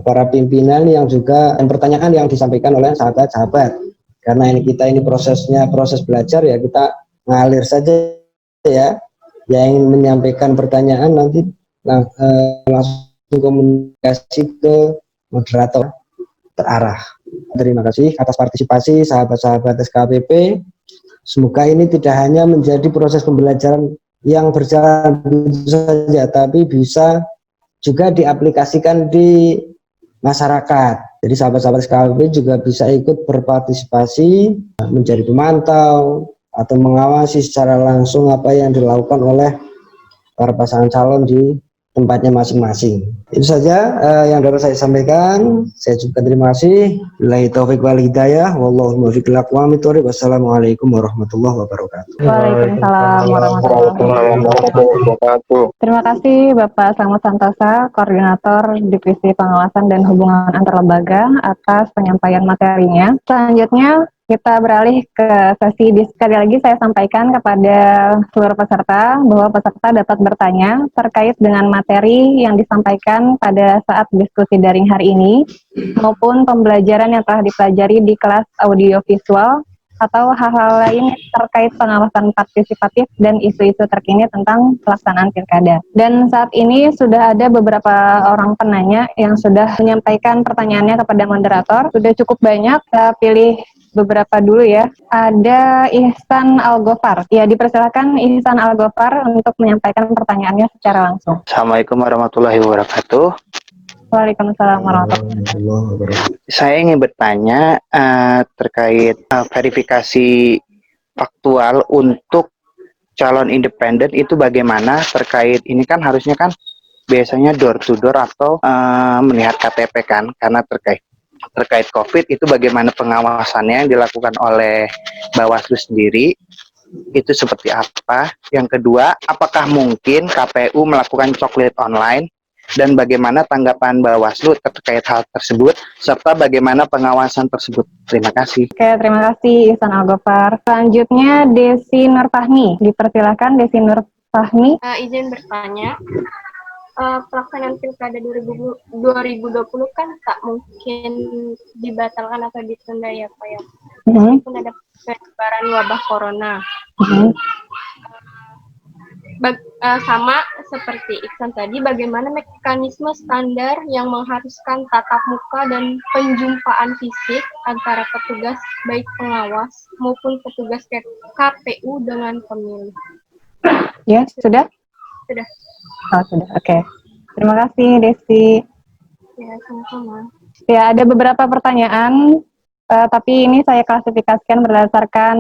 para pimpinan yang juga pertanyaan yang disampaikan oleh sahabat-sahabat. Karena ini prosesnya proses belajar ya, kita ngalir saja ya. Yang ingin menyampaikan pertanyaan nanti langsung komunikasi ke moderator terarah. Terima kasih atas partisipasi sahabat-sahabat SKPP. Semoga ini tidak hanya menjadi proses pembelajaran yang berjalan begitu saja, tapi bisa juga diaplikasikan di masyarakat. Jadi sahabat-sahabat SKPP juga bisa ikut berpartisipasi, menjadi pemantau, atau mengawasi secara langsung apa yang dilakukan oleh para pasangan calon di tempatnya masing-masing. Itu saja yang dapat saya sampaikan. Saya juga terima kasih. Billahi taufiq wal hidayah. Wallahu muwaffiq ila aqwamit thoriq. Wassalamualaikum warahmatullahi wabarakatuh. Waalaikumsalam warahmatullahi wabarakatuh. Terima kasih Bapak Selamat Santosa, Koordinator Divisi Pengawasan dan Hubungan Antar Lembaga atas penyampaian materinya. Selanjutnya kita beralih ke sesi sekali lagi saya sampaikan kepada seluruh peserta bahwa peserta dapat bertanya terkait dengan materi yang disampaikan pada saat diskusi daring hari ini maupun pembelajaran yang telah dipelajari di kelas audiovisual atau hal-hal lain terkait pengawasan partisipatif dan isu-isu terkini tentang pelaksanaan pilkada. Dan saat ini sudah ada beberapa orang penanya yang sudah menyampaikan pertanyaannya kepada moderator. Sudah cukup banyak, saya pilih beberapa dulu ya. Ada Ihsan Al-Ghofar. Ya, dipersilakan Ihsan Al-Ghofar untuk menyampaikan pertanyaannya secara langsung. Assalamualaikum warahmatullahi wabarakatuh. Waalaikumsalam warahmatullahi wabarakatuh. Saya ingin bertanya terkait verifikasi faktual untuk calon independen itu bagaimana terkait ini kan harusnya kan biasanya door to door atau melihat KTP kan, karena terkait COVID itu bagaimana pengawasannya yang dilakukan oleh Bawaslu sendiri itu seperti apa? Yang kedua, apakah mungkin KPU melakukan coklit online dan bagaimana tanggapan Bawaslu terkait hal tersebut serta bagaimana pengawasan tersebut? Terima kasih. Oke, terima kasih Ihsan Al-Ghofar. Selanjutnya Desi Nurfahmi. Dipersilakan Desi Nurfahmi. Izin bertanya. Pelaksanaan pilkada 2020 kan tak mungkin dibatalkan atau ditunda ya Pak ya. Meskipun ada penyebaran wabah corona. Sama seperti Iksan tadi, bagaimana mekanisme standar yang mengharuskan tatap muka dan penjumpaan fisik antara petugas baik pengawas maupun petugas KPU dengan pemilih? Ya, sudah? Sudah. Oh, sudah. Oke. Terima kasih, Desi. Ya, sama-sama. Ya, ada beberapa pertanyaan, tapi ini saya klasifikasikan berdasarkan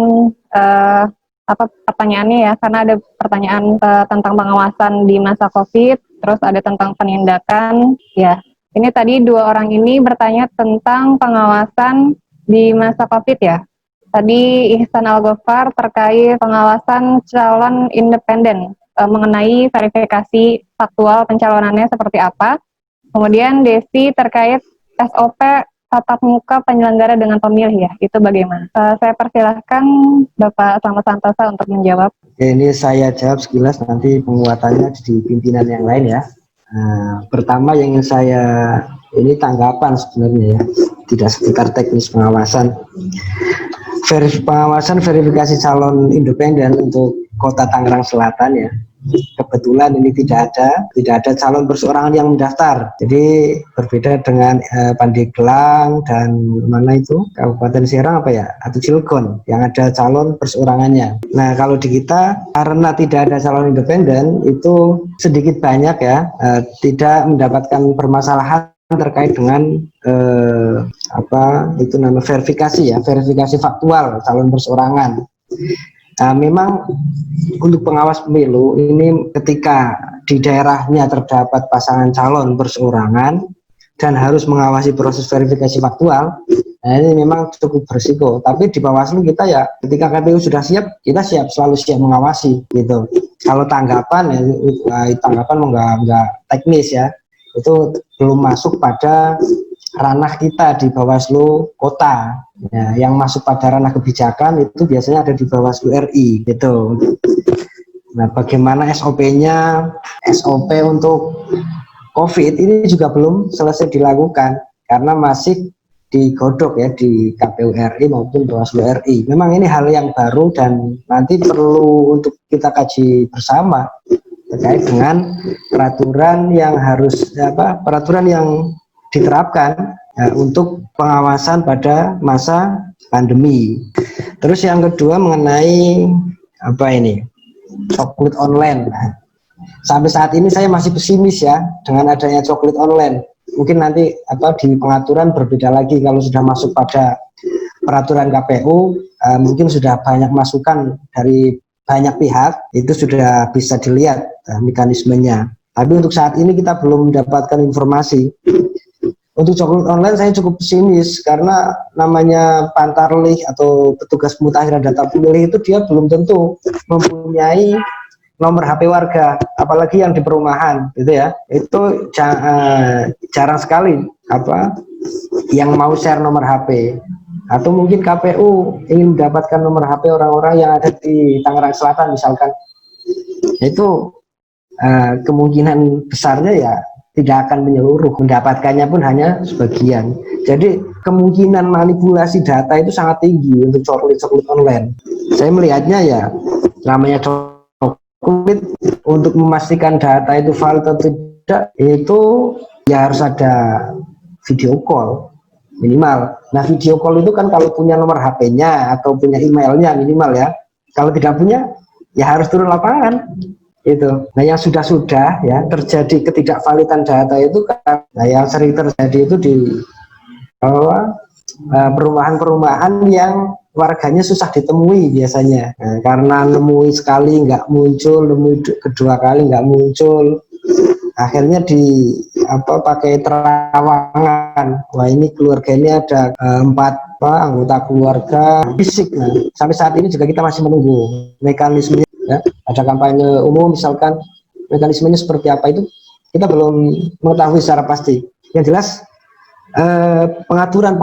pertanyaannya ya, karena ada pertanyaan tentang pengawasan di masa COVID, terus ada tentang penindakan. Ya, ini tadi dua orang ini bertanya tentang pengawasan di masa COVID ya. Tadi Ihsan Al-Ghofar terkait pengawasan calon independen, mengenai verifikasi faktual pencalonannya seperti apa. Kemudian Desi terkait SOP tatap muka penyelenggara dengan pemilih ya, itu bagaimana? Saya persilahkan Bapak Selamat Santosa untuk menjawab. Ini saya jawab sekilas, nanti penguatannya di pimpinan yang lain ya. Pertama yang ingin saya, ini tanggapan sebenarnya ya, tidak seputar teknis pengawasan. Pengawasan verifikasi calon independen untuk Kota Tangerang Selatan ya. Kebetulan ini tidak ada calon perseorangan yang mendaftar. Jadi berbeda dengan Pandeglang dan mana itu Kabupaten Serang apa ya, atau Cilegon yang ada calon perseorangannya. Nah kalau di kita karena tidak ada calon independen itu sedikit banyak ya tidak mendapatkan permasalahan terkait dengan verifikasi ya, verifikasi faktual calon perseorangan. Memang untuk pengawas pemilu ini ketika di daerahnya terdapat pasangan calon perseorangan dan harus mengawasi proses verifikasi faktual, nah ini memang cukup berisiko. Tapi di Bawaslu kita ya ketika KPU sudah siap, kita selalu siap mengawasi gitu. Kalau tanggapan ya tanggapan enggak teknis ya, itu belum masuk pada ranah kita di Bawaslu kota. Ya, yang masuk pada ranah kebijakan itu biasanya ada di Bawaslu RI gitu. Nah, bagaimana SOP-nya? SOP untuk COVID ini juga belum selesai dilakukan karena masih digodok ya di KPU RI maupun Bawaslu RI. Memang ini hal yang baru dan nanti perlu untuk kita kaji bersama terkait dengan peraturan yang peraturan yang diterapkan untuk pengawasan pada masa pandemi. Terus yang kedua mengenai coklit online. Nah, sampai saat ini saya masih pesimis ya dengan adanya coklit online. Mungkin nanti di pengaturan berbeda lagi kalau sudah masuk pada peraturan KPU, mungkin sudah banyak masukan dari banyak pihak, itu sudah bisa dilihat mekanismenya. Tapi untuk saat ini kita belum mendapatkan informasi. Untuk coklit online saya cukup pesimis karena namanya pantarlih atau petugas pemutakhiran data pemilih itu dia belum tentu mempunyai nomor HP warga, apalagi yang di perumahan gitu ya. Itu jarang sekali yang mau share nomor HP. Atau mungkin KPU ingin mendapatkan nomor HP orang-orang yang ada di Tangerang Selatan misalkan. Itu kemungkinan besarnya ya tidak akan menyeluruh, mendapatkannya pun hanya sebagian. Jadi kemungkinan manipulasi data itu sangat tinggi untuk coklit online. Saya melihatnya ya namanya coklit untuk memastikan data itu valid atau tidak itu ya harus ada video call minimal. Nah video call itu kan kalau punya nomor HP-nya atau punya emailnya minimal ya. Kalau tidak punya ya harus turun lapangan. Itu. Nah yang sudah ya terjadi ketidakvalidan data itu kan, nah yang sering terjadi itu di perumahan-perumahan yang warganya susah ditemui biasanya. Nah, karena nemui sekali nggak muncul, nemui kedua kali nggak muncul, akhirnya pakai terawangan. Wah ini keluarga ini ada 4 anggota keluarga fisik. Nah, sampai saat ini juga kita masih menunggu mekanismenya. Ya, ada kampanye umum misalkan mekanismenya seperti apa itu kita belum mengetahui secara pasti. Yang jelas pengaturan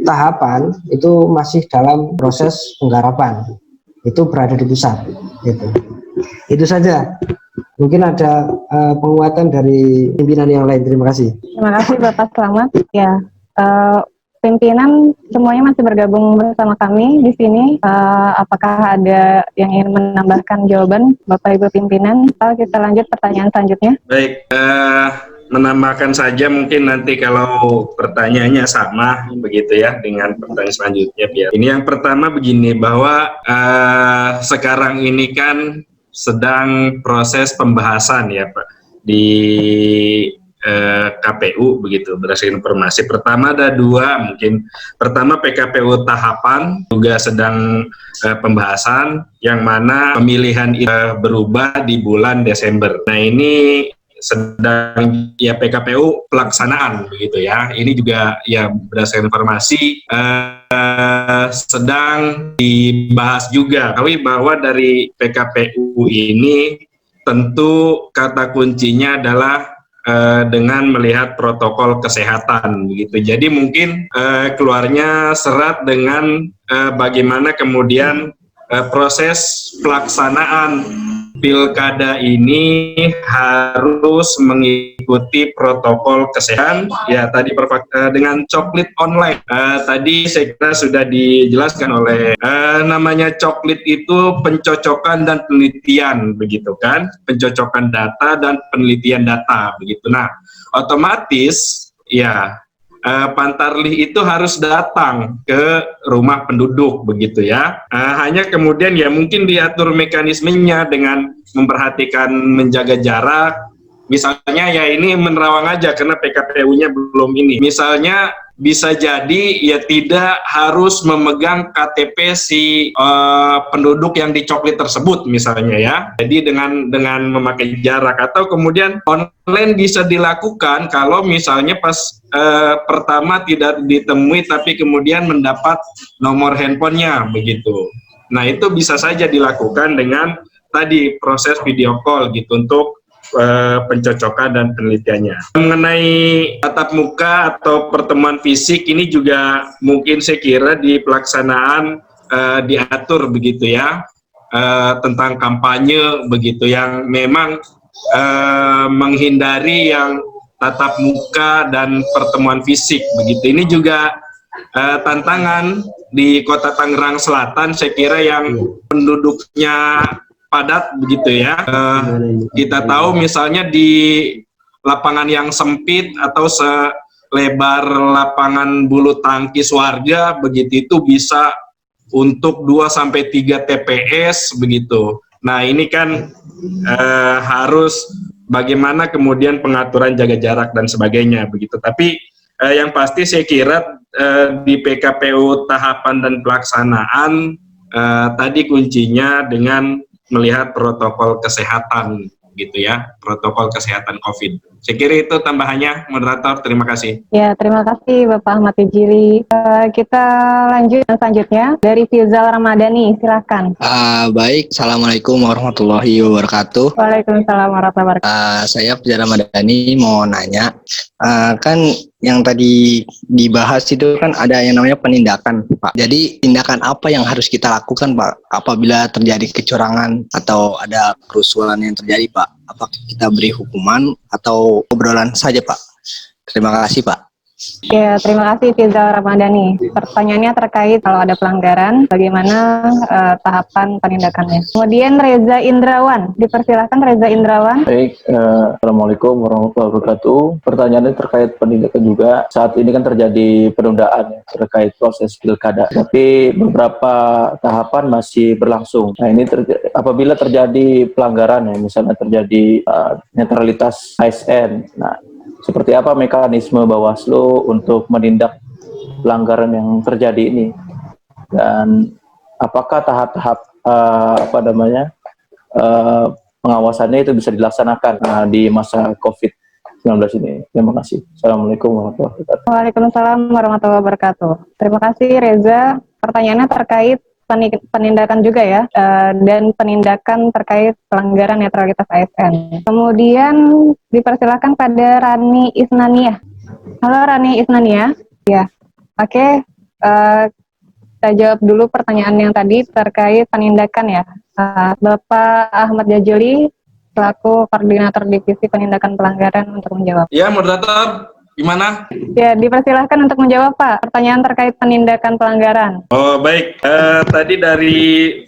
tahapan itu masih dalam proses penggarapan, itu berada di pusat. Itu saja. Mungkin ada penguatan dari pimpinan yang lain. Terima kasih. Terima kasih Bapak Selamat. Ya. Pimpinan semuanya masih bergabung bersama kami di sini. Apakah ada yang ingin menambahkan jawaban Bapak Ibu pimpinan? Kita lanjut pertanyaan selanjutnya. Baik, menambahkan saja mungkin nanti kalau pertanyaannya sama begitu ya dengan pertanyaan selanjutnya biar. Ini yang pertama begini bahwa sekarang ini kan sedang proses pembahasan ya Pak di KPU begitu berdasarkan informasi. Pertama ada 2 mungkin. Pertama PKPU tahapan juga sedang pembahasan yang mana pemilihan berubah di bulan Desember. Nah ini sedang ya PKPU pelaksanaan begitu ya. Ini juga ya berdasarkan informasi sedang dibahas juga. Tapi bahwa dari PKPU ini tentu kata kuncinya adalah dengan melihat protokol kesehatan begitu. Jadi mungkin keluarnya serat dengan bagaimana kemudian proses pelaksanaan pilkada ini harus mengikuti protokol kesehatan ya tadi dengan coklit online. Tadi saya kira sudah dijelaskan oleh namanya coklit itu pencocokan dan penelitian begitu kan, pencocokan data dan penelitian data begitu. Nah otomatis ya Pantarlih itu harus datang ke rumah penduduk begitu ya. Hanya kemudian ya mungkin diatur mekanismenya dengan memperhatikan menjaga jarak. Misalnya ya ini menerawang aja karena PKPU-nya belum ini. Misalnya bisa jadi ya tidak harus memegang KTP si penduduk yang dicoklit tersebut misalnya ya. Jadi dengan memakai jarak, atau kemudian online bisa dilakukan kalau misalnya pas pertama tidak ditemui tapi kemudian mendapat nomor handphonenya begitu. Nah, itu bisa saja dilakukan dengan tadi proses video call gitu untuk pencocokan dan penelitiannya. Mengenai tatap muka atau pertemuan fisik ini juga mungkin saya kira di pelaksanaan diatur begitu ya, tentang kampanye begitu yang memang menghindari yang tatap muka dan pertemuan fisik begitu. Ini juga tantangan di Kota Tangerang Selatan, saya kira yang penduduknya padat begitu ya. Kita tahu misalnya di lapangan yang sempit atau selebar lapangan bulu tangkis warga begitu, itu bisa untuk 2-3 TPS begitu. Nah, ini kan harus bagaimana kemudian pengaturan jaga jarak dan sebagainya begitu. Tapi yang pasti saya kira di PKPU tahapan dan pelaksanaan tadi kuncinya dengan melihat protokol kesehatan gitu ya, protokol kesehatan COVID. Saya kira itu tambahannya, moderator. Terima kasih. Ya, terima kasih Bapak Ahmad Tijili. Kita lanjut selanjutnya dari Fizal Ramadhani, silakan. Baik, Assalamualaikum warahmatullahi wabarakatuh. Waalaikumsalam warahmatullahi wabarakatuh. Saya Fizal Ramadhani mau nanya, kan yang tadi dibahas itu kan ada yang namanya penindakan, Pak. Jadi tindakan apa yang harus kita lakukan, Pak, apabila terjadi kecurangan atau ada kerusuhan yang terjadi, Pak? Apakah kita beri hukuman atau obrolan saja, Pak? Terima kasih, Pak. Ya, terima kasih Fizal Ramadhani. Pertanyaannya terkait kalau ada pelanggaran, bagaimana tahapan penindakannya. Kemudian Reza Indrawan, dipersilakan Reza Indrawan. Baik, Assalamualaikum warahmatullahi wabarakatuh. Pertanyaannya terkait penindakan juga. Saat ini kan terjadi penundaan terkait proses pilkada, tapi beberapa tahapan masih berlangsung. Nah, ini apabila terjadi pelanggaran ya, misalnya terjadi netralitas ASN. Nah, seperti apa mekanisme Bawaslu untuk menindak pelanggaran yang terjadi ini, dan apakah tahap-tahap pengawasannya itu bisa dilaksanakan di masa COVID-19 ini? Terima kasih. Assalamualaikum warahmatullahi wabarakatuh. Waalaikumsalam warahmatullahi wabarakatuh. Terima kasih Reza. Pertanyaannya terkait penindakan juga ya, dan penindakan terkait pelanggaran netralitas ASN. Kemudian dipersilakan pada Rani Isnania. Halo Rani Isnania. Ya, oke. Kita jawab dulu pertanyaan yang tadi terkait penindakan ya. Bapak Ahmad Jajuli selaku Koordinator Divisi Penindakan Pelanggaran untuk menjawab. Ya, moderator. Gimana? Ya, dipersilahkan untuk menjawab, Pak. Pertanyaan terkait penindakan pelanggaran. Oh, baik. Tadi dari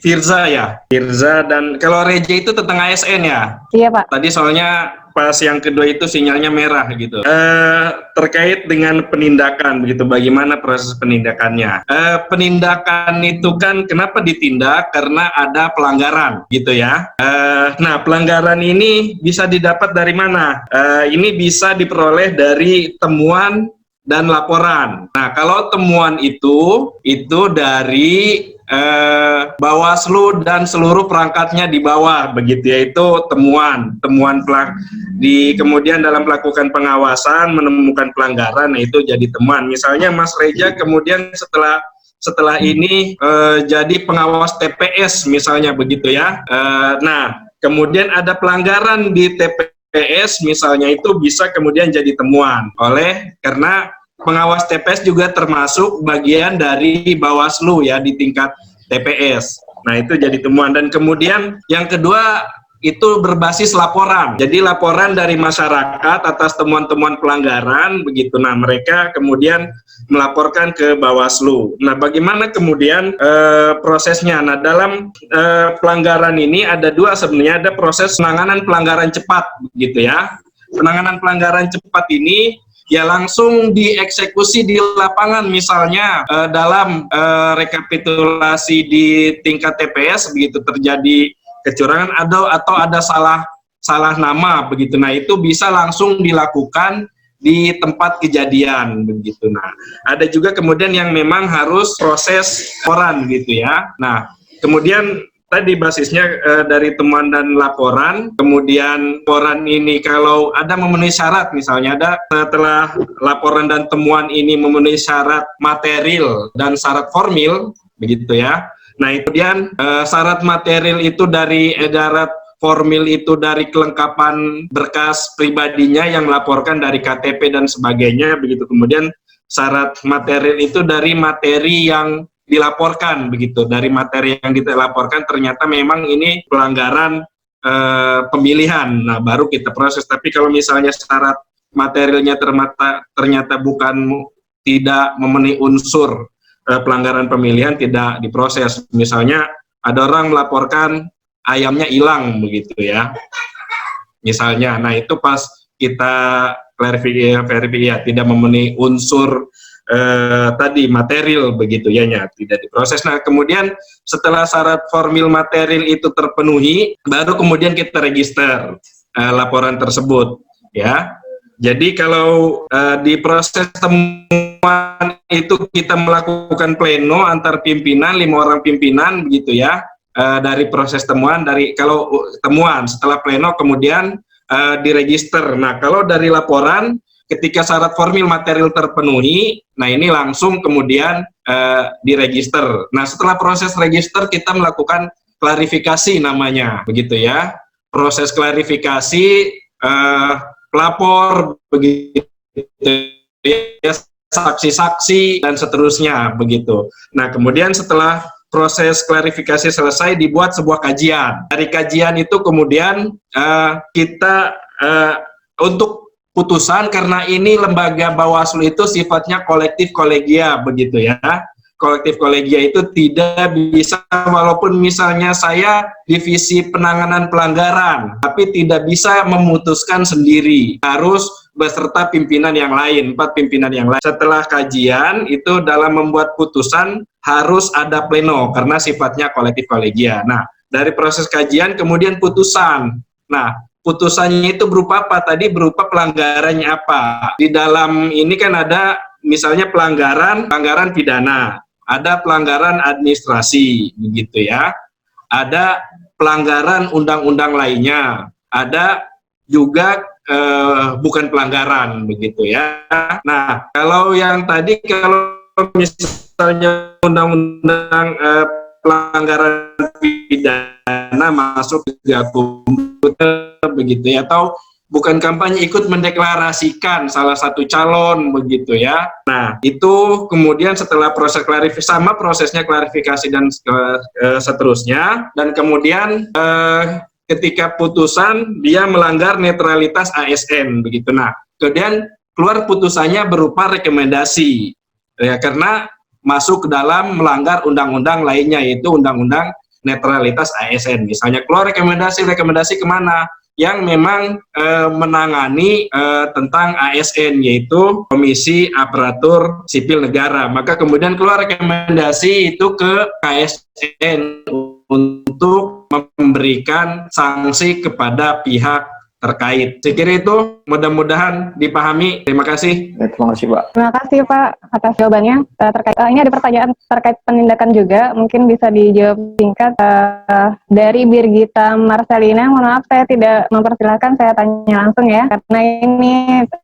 Firza ya. Firza, dan kalau Reja itu tentang ASN ya? Iya, Pak. Tadi soalnya pas yang kedua itu sinyalnya merah gitu. Terkait dengan penindakan begitu, bagaimana proses penindakannya? Penindakan itu kan kenapa ditindak? Karena ada pelanggaran gitu ya. Nah, pelanggaran ini bisa didapat dari mana? Ini bisa diperoleh dari temuan dan laporan. Nah, kalau temuan itu dari Bawaslu dan seluruh perangkatnya di bawah begitu, yaitu temuan kemudian dalam melakukan pengawasan menemukan pelanggaran, nah itu jadi temuan. Misalnya Mas Reja kemudian setelah ini jadi pengawas TPS misalnya begitu ya. Nah, kemudian ada pelanggaran di TPS misalnya, itu bisa kemudian jadi temuan karena pengawas TPS juga termasuk bagian dari Bawaslu ya di tingkat TPS. Nah, itu jadi temuan. Dan kemudian yang kedua itu berbasis laporan. Jadi laporan dari masyarakat atas temuan-temuan pelanggaran begitu. Nah, mereka kemudian melaporkan ke Bawaslu. Nah, bagaimana kemudian prosesnya? Nah, dalam pelanggaran ini ada dua sebenarnya, ada proses penanganan pelanggaran cepat gitu ya. Penanganan pelanggaran cepat ini ya langsung dieksekusi di lapangan, misalnya dalam rekapitulasi di tingkat TPS begitu terjadi kecurangan atau ada salah nama begitu. Nah, itu bisa langsung dilakukan di tempat kejadian begitu. Nah, ada juga kemudian yang memang harus proses laporan gitu ya. Nah, kemudian tadi basisnya dari temuan dan laporan, kemudian laporan ini kalau ada memenuhi syarat, misalnya ada setelah laporan dan temuan ini memenuhi syarat material dan syarat formil, begitu ya. Nah, kemudian syarat material itu dari syarat formil itu dari kelengkapan berkas pribadinya yang melaporkan dari KTP dan sebagainya, begitu. Kemudian syarat material itu dari materi yang dilaporkan, begitu. Dari materi yang dilaporkan ternyata memang ini pelanggaran pemilihan. Nah, baru kita proses. Tapi kalau misalnya syarat materialnya ternyata tidak memenuhi unsur pelanggaran pemilihan, tidak diproses. Misalnya ada orang melaporkan ayamnya hilang, begitu ya. Misalnya, nah itu pas kita verifikasi tidak memenuhi unsur tadi material, begitu ya, tidak diproses. Nah, kemudian setelah syarat formil material itu terpenuhi, baru kemudian kita register laporan tersebut ya. Jadi kalau di proses temuan itu kita melakukan pleno antar pimpinan, 5 orang pimpinan, begitu ya. Dari proses temuan, kalau temuan setelah pleno kemudian diregister. Nah, kalau dari laporan ketika syarat formil material terpenuhi, nah ini langsung kemudian diregister. Nah, setelah proses register kita melakukan klarifikasi namanya, begitu ya. Proses klarifikasi pelapor, begitu ya, saksi-saksi dan seterusnya, begitu. Nah, kemudian setelah proses klarifikasi selesai dibuat sebuah kajian. Dari kajian itu kemudian kita untuk putusan, karena ini lembaga Bawaslu itu sifatnya kolektif kolegia, begitu ya. Kolektif kolegia itu tidak bisa, walaupun misalnya saya divisi penanganan pelanggaran, tapi tidak bisa memutuskan sendiri, harus beserta pimpinan yang lain, 4 pimpinan yang lain. Setelah kajian itu dalam membuat putusan harus ada pleno karena sifatnya kolektif kolegia. Nah, dari proses kajian kemudian putusan. Nah, putusannya itu berupa apa? Tadi berupa pelanggarannya apa? Di dalam ini kan ada misalnya pelanggaran pidana, ada pelanggaran administrasi, begitu ya. Ada pelanggaran undang-undang lainnya, ada juga bukan pelanggaran, begitu ya. Nah, kalau yang tadi kalau misalnya undang-undang pelanggaran pidana masuk ke komputer, begitu ya, atau bukan kampanye ikut mendeklarasikan salah satu calon, begitu ya. Nah, itu kemudian setelah proses prosesnya klarifikasi dan seterusnya, dan kemudian ketika putusan dia melanggar netralitas ASN, begitu. Nah, kemudian keluar putusannya berupa rekomendasi ya, karena masuk ke dalam melanggar undang-undang lainnya, yaitu undang-undang netralitas ASN. Misalnya keluar rekomendasi kemana? Yang memang menangani tentang ASN, yaitu Komisi Aparatur Sipil Negara. Maka kemudian keluar rekomendasi itu ke KSN untuk memberikan sanksi kepada pihak terkait. Saya kira itu mudah-mudahan dipahami. Terima kasih. Terima kasih, Pak. Terima kasih Pak atas jawabannya. Terkait ini ada pertanyaan terkait penindakan juga, mungkin bisa dijawab singkat. Dari Birgita Marcelina, mohon maaf saya tidak mempersilahkan, saya tanya langsung ya, karena ini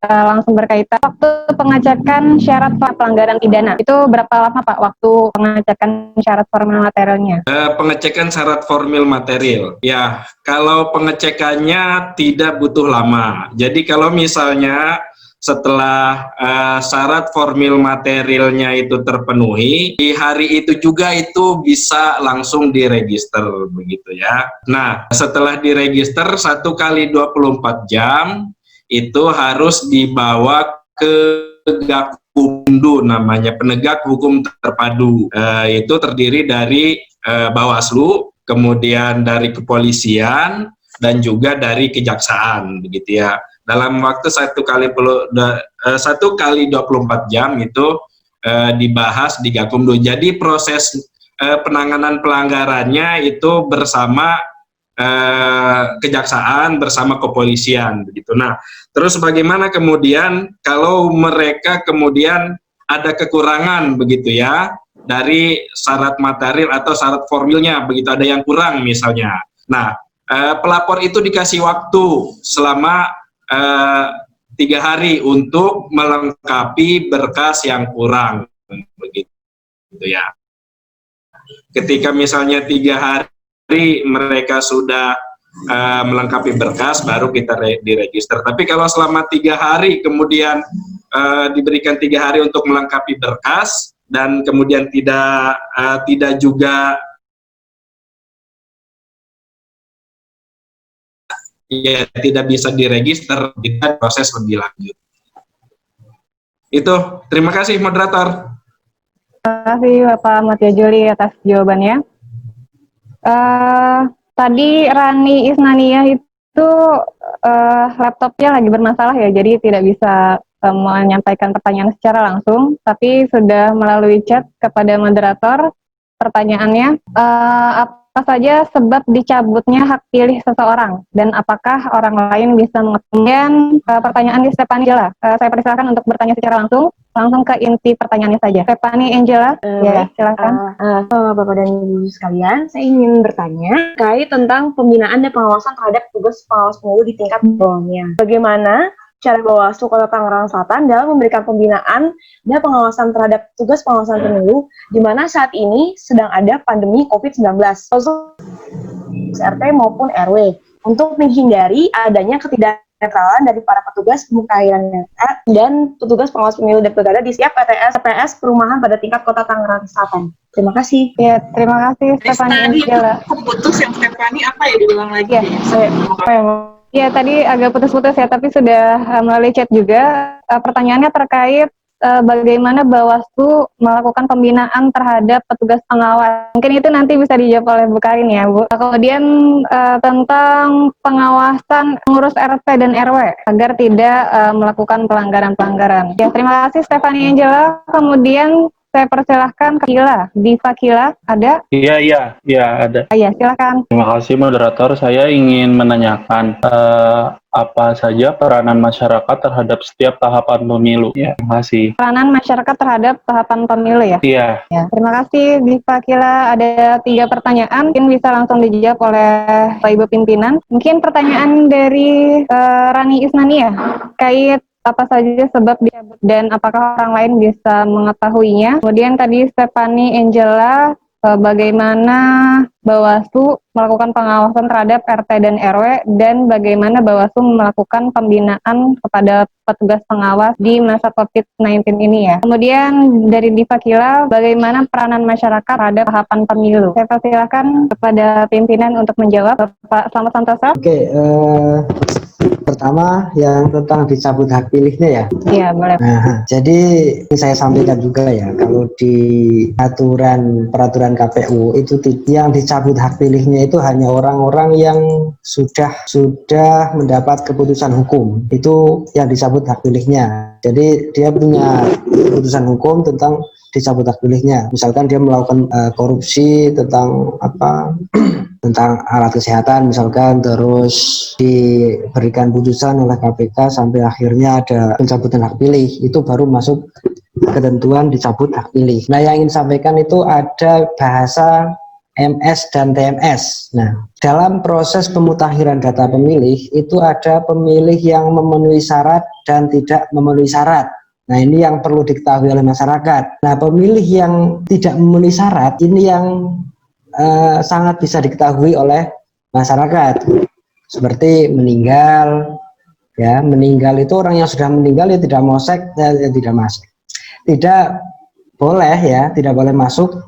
langsung berkaitan. Waktu pengecekan syarat pelanggaran pidana itu berapa lama Pak waktu pengecekan syarat formil materialnya? Pengecekan syarat formil material, ya kalau pengecekannya tidak butuh lama. Jadi kalau misalnya setelah syarat formil materialnya itu terpenuhi, di hari itu juga itu bisa langsung diregister, begitu ya. Nah, setelah diregister 1 kali 24 jam itu harus dibawa ke Gakumdu, namanya penegak hukum terpadu. Itu terdiri dari Bawaslu, kemudian dari kepolisian, dan juga dari kejaksaan, begitu ya. Dalam waktu 1 kali 24 jam itu dibahas di Gakumdu. Jadi proses penanganan pelanggarannya itu bersama kejaksaan bersama kepolisian begitu. Nah, terus bagaimana kemudian kalau mereka kemudian ada kekurangan begitu ya dari syarat material atau syarat formilnya begitu, ada yang kurang misalnya. Nah, pelapor itu dikasih waktu selama 3 hari untuk melengkapi berkas yang kurang begitu ya. Ketika misalnya 3 hari mereka sudah melengkapi berkas, baru kita diregister. Tapi kalau selama 3 hari kemudian diberikan 3 hari untuk melengkapi berkas dan kemudian tidak juga ya tidak bisa diregister, kita proses lebih lanjut. Itu, terima kasih moderator. Terima kasih Bapak Matya Juli atas jawabannya. Tadi Rani Isnania itu laptopnya lagi bermasalah ya, jadi tidak bisa menyampaikan pertanyaan secara langsung, tapi sudah melalui chat kepada moderator. Pertanyaannya, apa saja sebab dicabutnya hak pilih seseorang dan apakah orang lain bisa mengetahui? Pertanyaan di Stephanie Angela. Saya persilakan untuk bertanya secara langsung ke inti pertanyaannya saja. Stephanie Angela, ya silakan. Bapak dan Ibu sekalian, saya ingin bertanya terkait tentang pembinaan dan pengawasan terhadap tugas pengawas pemilu di tingkat bawahnya. Bagaimana cara Bawaslu Kota Tangerang Selatan dalam memberikan pembinaan dan pengawasan terhadap tugas pengawasan pemilu di mana saat ini sedang ada pandemi COVID-19, RT maupun RW, untuk menghindari adanya ketidaknetralan dari para petugas pemukairan dan petugas pengawas pemilu dan pilkada di setiap TPS perumahan pada tingkat Kota Tangerang Selatan. Terima kasih. Ya, terima kasih Stephanie Angela. Putus yang Stephanie apa ya, diulang lagi ya? Ya, tadi agak putus-putus ya, tapi sudah melalui chat juga. Pertanyaannya terkait bagaimana Bawaslu melakukan pembinaan terhadap petugas pengawas. Mungkin itu nanti bisa dijawab oleh Bu Karin ya, Bu. Kemudian tentang pengawasan pengurus RT dan RW agar tidak melakukan pelanggaran-pelanggaran. Ya, terima kasih Stephanie Angela. Kemudian saya persilahkan ke Kila. Diva Kila, ada? Iya, ada. Iya, silakan. Terima kasih moderator. Saya ingin menanyakan apa saja peranan masyarakat terhadap setiap tahapan pemilu. Ya, terima kasih. Peranan masyarakat terhadap tahapan pemilu ya? Iya. Ya, terima kasih Diva Kila. Ada 3 pertanyaan, mungkin bisa langsung dijawab oleh Pak Ibu Pimpinan. Mungkin pertanyaan dari Rani Isnania, kait apa saja sebab dicabut dan apakah orang lain bisa mengetahuinya. Kemudian tadi Stephanie Angela, bagaimana Bawaslu melakukan pengawasan terhadap RT dan RW dan bagaimana Bawaslu melakukan pembinaan kepada petugas pengawas di masa COVID-19 ini ya. Kemudian dari Diva Kila, bagaimana peranan masyarakat terhadap tahapan pemilu. Saya persilakan kepada pimpinan untuk menjawab. Pak Slamet Santoso. Oke, pertama yang tentang dicabut hak pilihnya ya. Iya, boleh. Nah, jadi ini saya sampaikan juga ya, kalau di peraturan KPU itu yang dicabut hak pilihnya itu hanya orang-orang yang sudah mendapat keputusan hukum. Itu yang dicabut hak pilihnya. Jadi dia punya keputusan hukum tentang dicabut hak pilihnya. Misalkan dia melakukan korupsi tentang tentang alat kesehatan misalkan, terus diberikan putusan oleh KPK sampai akhirnya ada pencabutan hak pilih, itu baru masuk ketentuan dicabut hak pilih. Nah, yang ingin sampaikan itu ada bahasa MS dan TMS. Nah, dalam proses pemutakhiran data pemilih itu ada pemilih yang memenuhi syarat dan tidak memenuhi syarat. Nah, ini yang perlu diketahui oleh masyarakat. Nah, pemilih yang tidak memenuhi syarat ini yang sangat bisa diketahui oleh masyarakat, seperti meninggal ya. Meninggal itu orang yang sudah meninggal ya tidak boleh masuk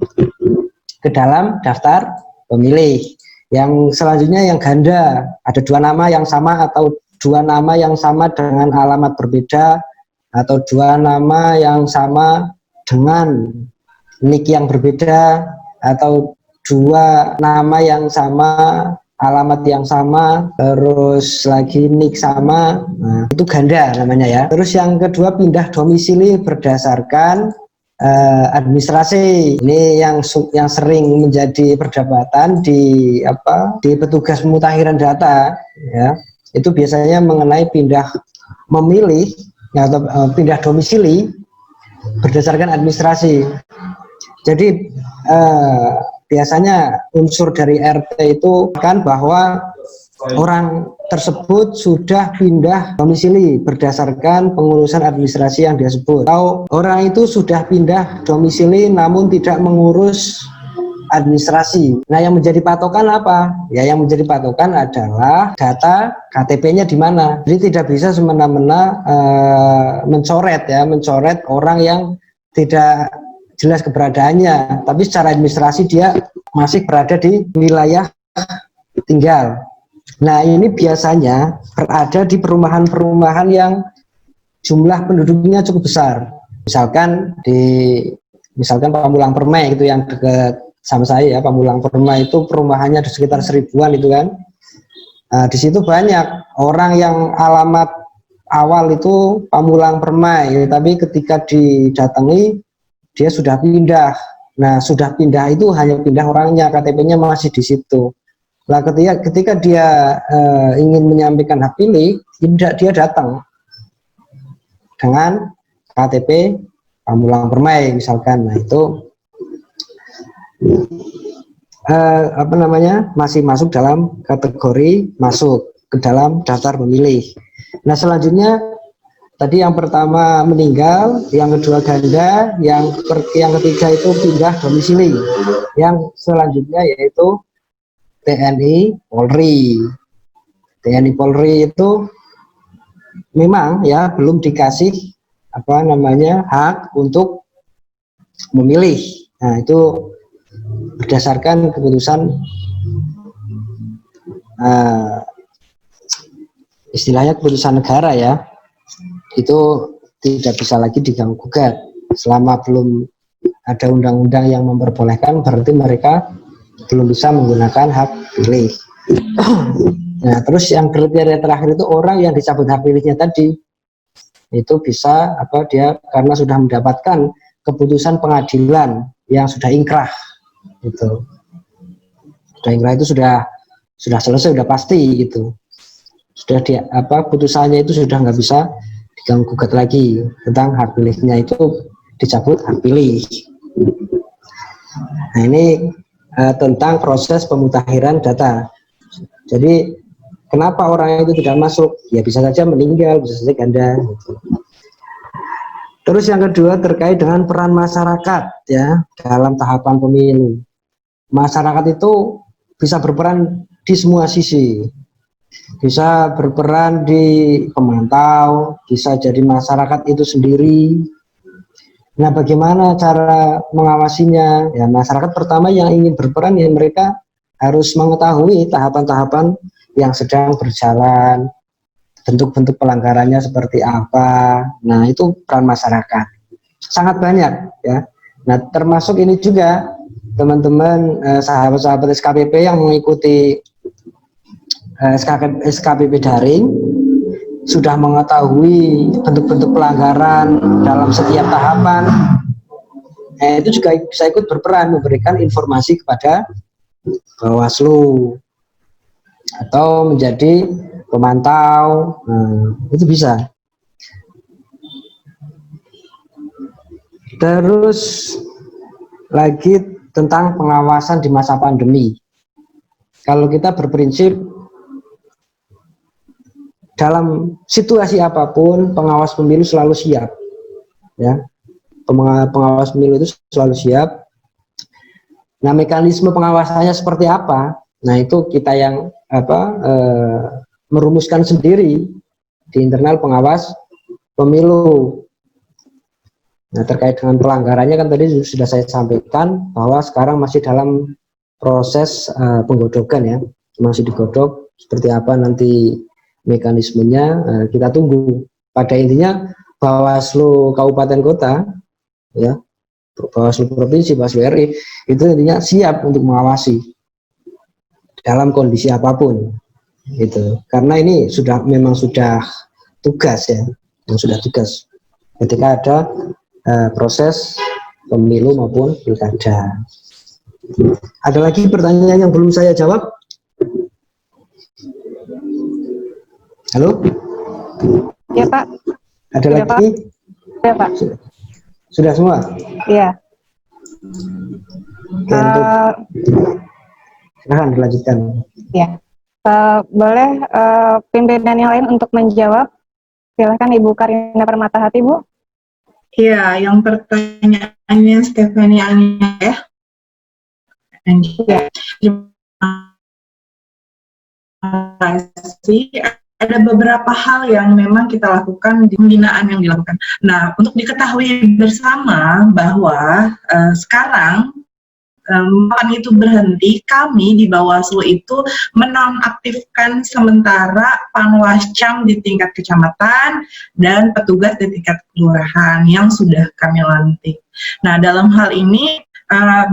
ke dalam daftar pemilih. Yang selanjutnya yang ganda, ada 2 nama yang sama atau 2 nama yang sama dengan alamat berbeda atau 2 nama yang sama dengan nick yang berbeda atau 2 nama yang sama, alamat yang sama, terus lagi nick sama. Nah, itu ganda namanya ya. Terus yang kedua, pindah domisili berdasarkan administrasi. Ini yang sering menjadi perdebatan di petugas pemutakhiran data, ya. Itu biasanya mengenai pindah memilih atau pindah domisili berdasarkan administrasi. Jadi biasanya unsur dari RT itu kan bahwa orang tersebut sudah pindah domisili berdasarkan pengurusan administrasi yang dia sebut. Atau orang itu sudah pindah domisili namun tidak mengurus administrasi. Nah, yang menjadi patokan apa? Ya, yang menjadi patokan adalah data KTP-nya di mana. Jadi tidak bisa semena-mena mencoret orang yang tidak jelas keberadaannya, tapi secara administrasi dia masih berada di wilayah tinggal. Nah, ini biasanya berada di perumahan-perumahan yang jumlah penduduknya cukup besar. Misalkan Pamulang Permai itu yang dekat sama saya ya, Pamulang Permai itu perumahannya ada sekitar 1000-an itu kan. Nah, di situ banyak orang yang alamat awal itu Pamulang Permai, tapi ketika didatangi dia sudah pindah. Nah, sudah pindah itu hanya pindah orangnya, KTP-nya masih di situ. Nah, ketika dia ingin menyampaikan hak pilih, dia datang dengan KTP Pamulang Permai misalkan. Nah, itu masih masuk dalam kategori masuk ke dalam daftar pemilih. Nah, selanjutnya tadi yang pertama meninggal, yang kedua ganda, yang ketiga itu pindah domisili. Yang selanjutnya yaitu TNI Polri. TNI Polri itu memang ya belum dikasih hak untuk memilih. Nah, itu berdasarkan keputusan istilahnya keputusan negara ya. Itu tidak bisa lagi diganggu gugat selama belum ada undang-undang yang memperbolehkan, berarti mereka belum bisa menggunakan hak pilih. Nah, terus yang kriteria terakhir itu orang yang dicabut hak pilihnya tadi itu bisa dia karena sudah mendapatkan keputusan pengadilan yang sudah ingkrah, gitu. Sudah ingkrah itu sudah selesai, sudah pasti gitu. Sudah putusannya itu sudah nggak bisa diganggu gugat lagi tentang hak pilihnya, itu dicabut hak pilih. Nah, ini tentang proses pemutakhiran data. Jadi kenapa orang itu tidak masuk? Ya bisa saja meninggal, bisa saja ganda. Gitu. Terus yang kedua terkait dengan peran masyarakat ya dalam tahapan pemilu. Masyarakat itu bisa berperan di semua sisi. Bisa berperan di pemantau, bisa jadi masyarakat itu sendiri. Nah, bagaimana cara mengawasinya? Ya, masyarakat pertama yang ingin berperan ya mereka harus mengetahui tahapan-tahapan yang sedang berjalan, bentuk-bentuk pelanggarannya seperti apa. Nah, itu peran masyarakat. Sangat banyak ya. Nah, termasuk ini juga teman-teman sahabat-sahabat SKPP yang mengikuti SKPP daring sudah mengetahui bentuk-bentuk pelanggaran dalam setiap tahapan, itu juga bisa ikut berperan memberikan informasi kepada Bawaslu atau menjadi pemantau. Itu bisa. Terus lagi tentang pengawasan di masa pandemi. Kalau kita berprinsip dalam situasi apapun, pengawas pemilu selalu siap, ya. Pengawas pemilu itu selalu siap. Nah, mekanisme pengawasannya seperti apa? Nah, itu kita yang merumuskan sendiri di internal pengawas pemilu. Nah, terkait dengan pelanggarannya kan tadi sudah saya sampaikan bahwa sekarang masih dalam proses penggodokan ya, masih digodok seperti apa nanti mekanismenya, kita tunggu. Pada intinya Bawaslu Kabupaten Kota ya, Bawaslu Provinsi, Bawaslu RI itu intinya siap untuk mengawasi dalam kondisi apapun gitu. Karena ini memang sudah tugas ya, yang sudah tugas ketika ada proses pemilu maupun pilkada. Ada lagi pertanyaan yang belum saya jawab? Halo? Ya Pak. Ada Sudah, lagi? Ya Pak. Sudah semua? Iya. Oke, silahkan dilanjutkan. Ya. Boleh pimpinan yang lain untuk menjawab? Silahkan Ibu Karina Permatahati, Bu. Iya, yang pertanyaannya Stephanie Ania ya. Terima kasih. Ada beberapa hal yang memang kita lakukan di pembinaan yang dilakukan. Nah, untuk diketahui bersama bahwa sekarang kapan itu berhenti, kami di Bawaslu itu menonaktifkan sementara Panwascam di tingkat kecamatan dan petugas di tingkat kelurahan yang sudah kami lantik. Nah, dalam hal ini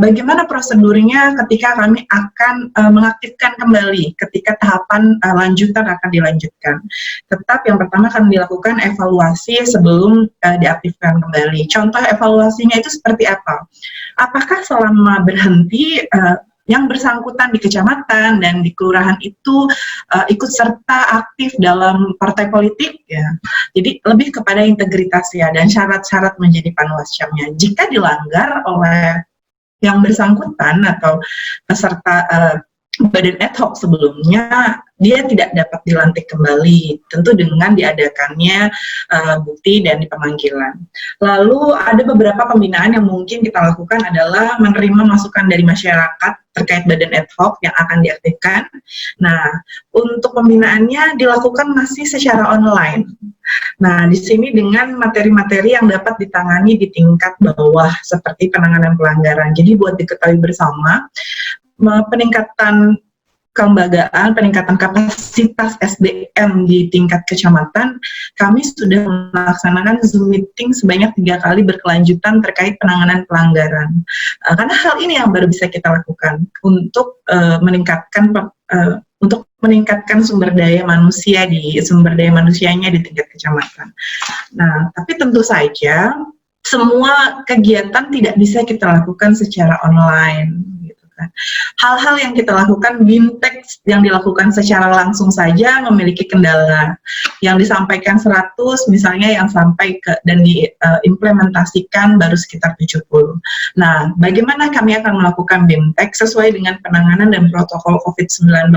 bagaimana prosedurnya ketika kami akan mengaktifkan kembali ketika tahapan lanjutan akan dilanjutkan. Tetap yang pertama akan dilakukan evaluasi sebelum diaktifkan kembali. Contoh evaluasinya itu seperti apa? Apakah selama berhenti yang bersangkutan di kecamatan dan di kelurahan itu ikut serta aktif dalam partai politik ya. Jadi lebih kepada integritas ya dan syarat-syarat menjadi panwascamnya. Jika dilanggar oleh yang bersangkutan atau peserta badan ad hoc sebelumnya, dia tidak dapat dilantik kembali, tentu dengan diadakannya bukti dan pemanggilan. Lalu ada beberapa pembinaan yang mungkin kita lakukan adalah menerima masukan dari masyarakat terkait badan ad hoc yang akan diaktifkan. Nah, untuk pembinaannya dilakukan masih secara online. Nah, di sini dengan materi-materi yang dapat ditangani di tingkat bawah seperti penanganan pelanggaran. Jadi buat diketahui bersama, peningkatan kelembagaan, peningkatan kapasitas SDM di tingkat kecamatan, kami sudah melaksanakan Zoom meeting sebanyak 3 kali berkelanjutan terkait penanganan pelanggaran. Karena hal ini yang baru bisa kita lakukan untuk meningkatkan sumber daya manusianya di tingkat kecamatan. Nah, tapi tentu saja semua kegiatan tidak bisa kita lakukan secara online. Hal-hal yang kita lakukan, BIMTEK yang dilakukan secara langsung saja memiliki kendala. Yang disampaikan 100, misalnya yang sampai ke dan diimplementasikan baru sekitar 70. Nah, bagaimana kami akan melakukan BIMTEK sesuai dengan penanganan dan protokol COVID-19?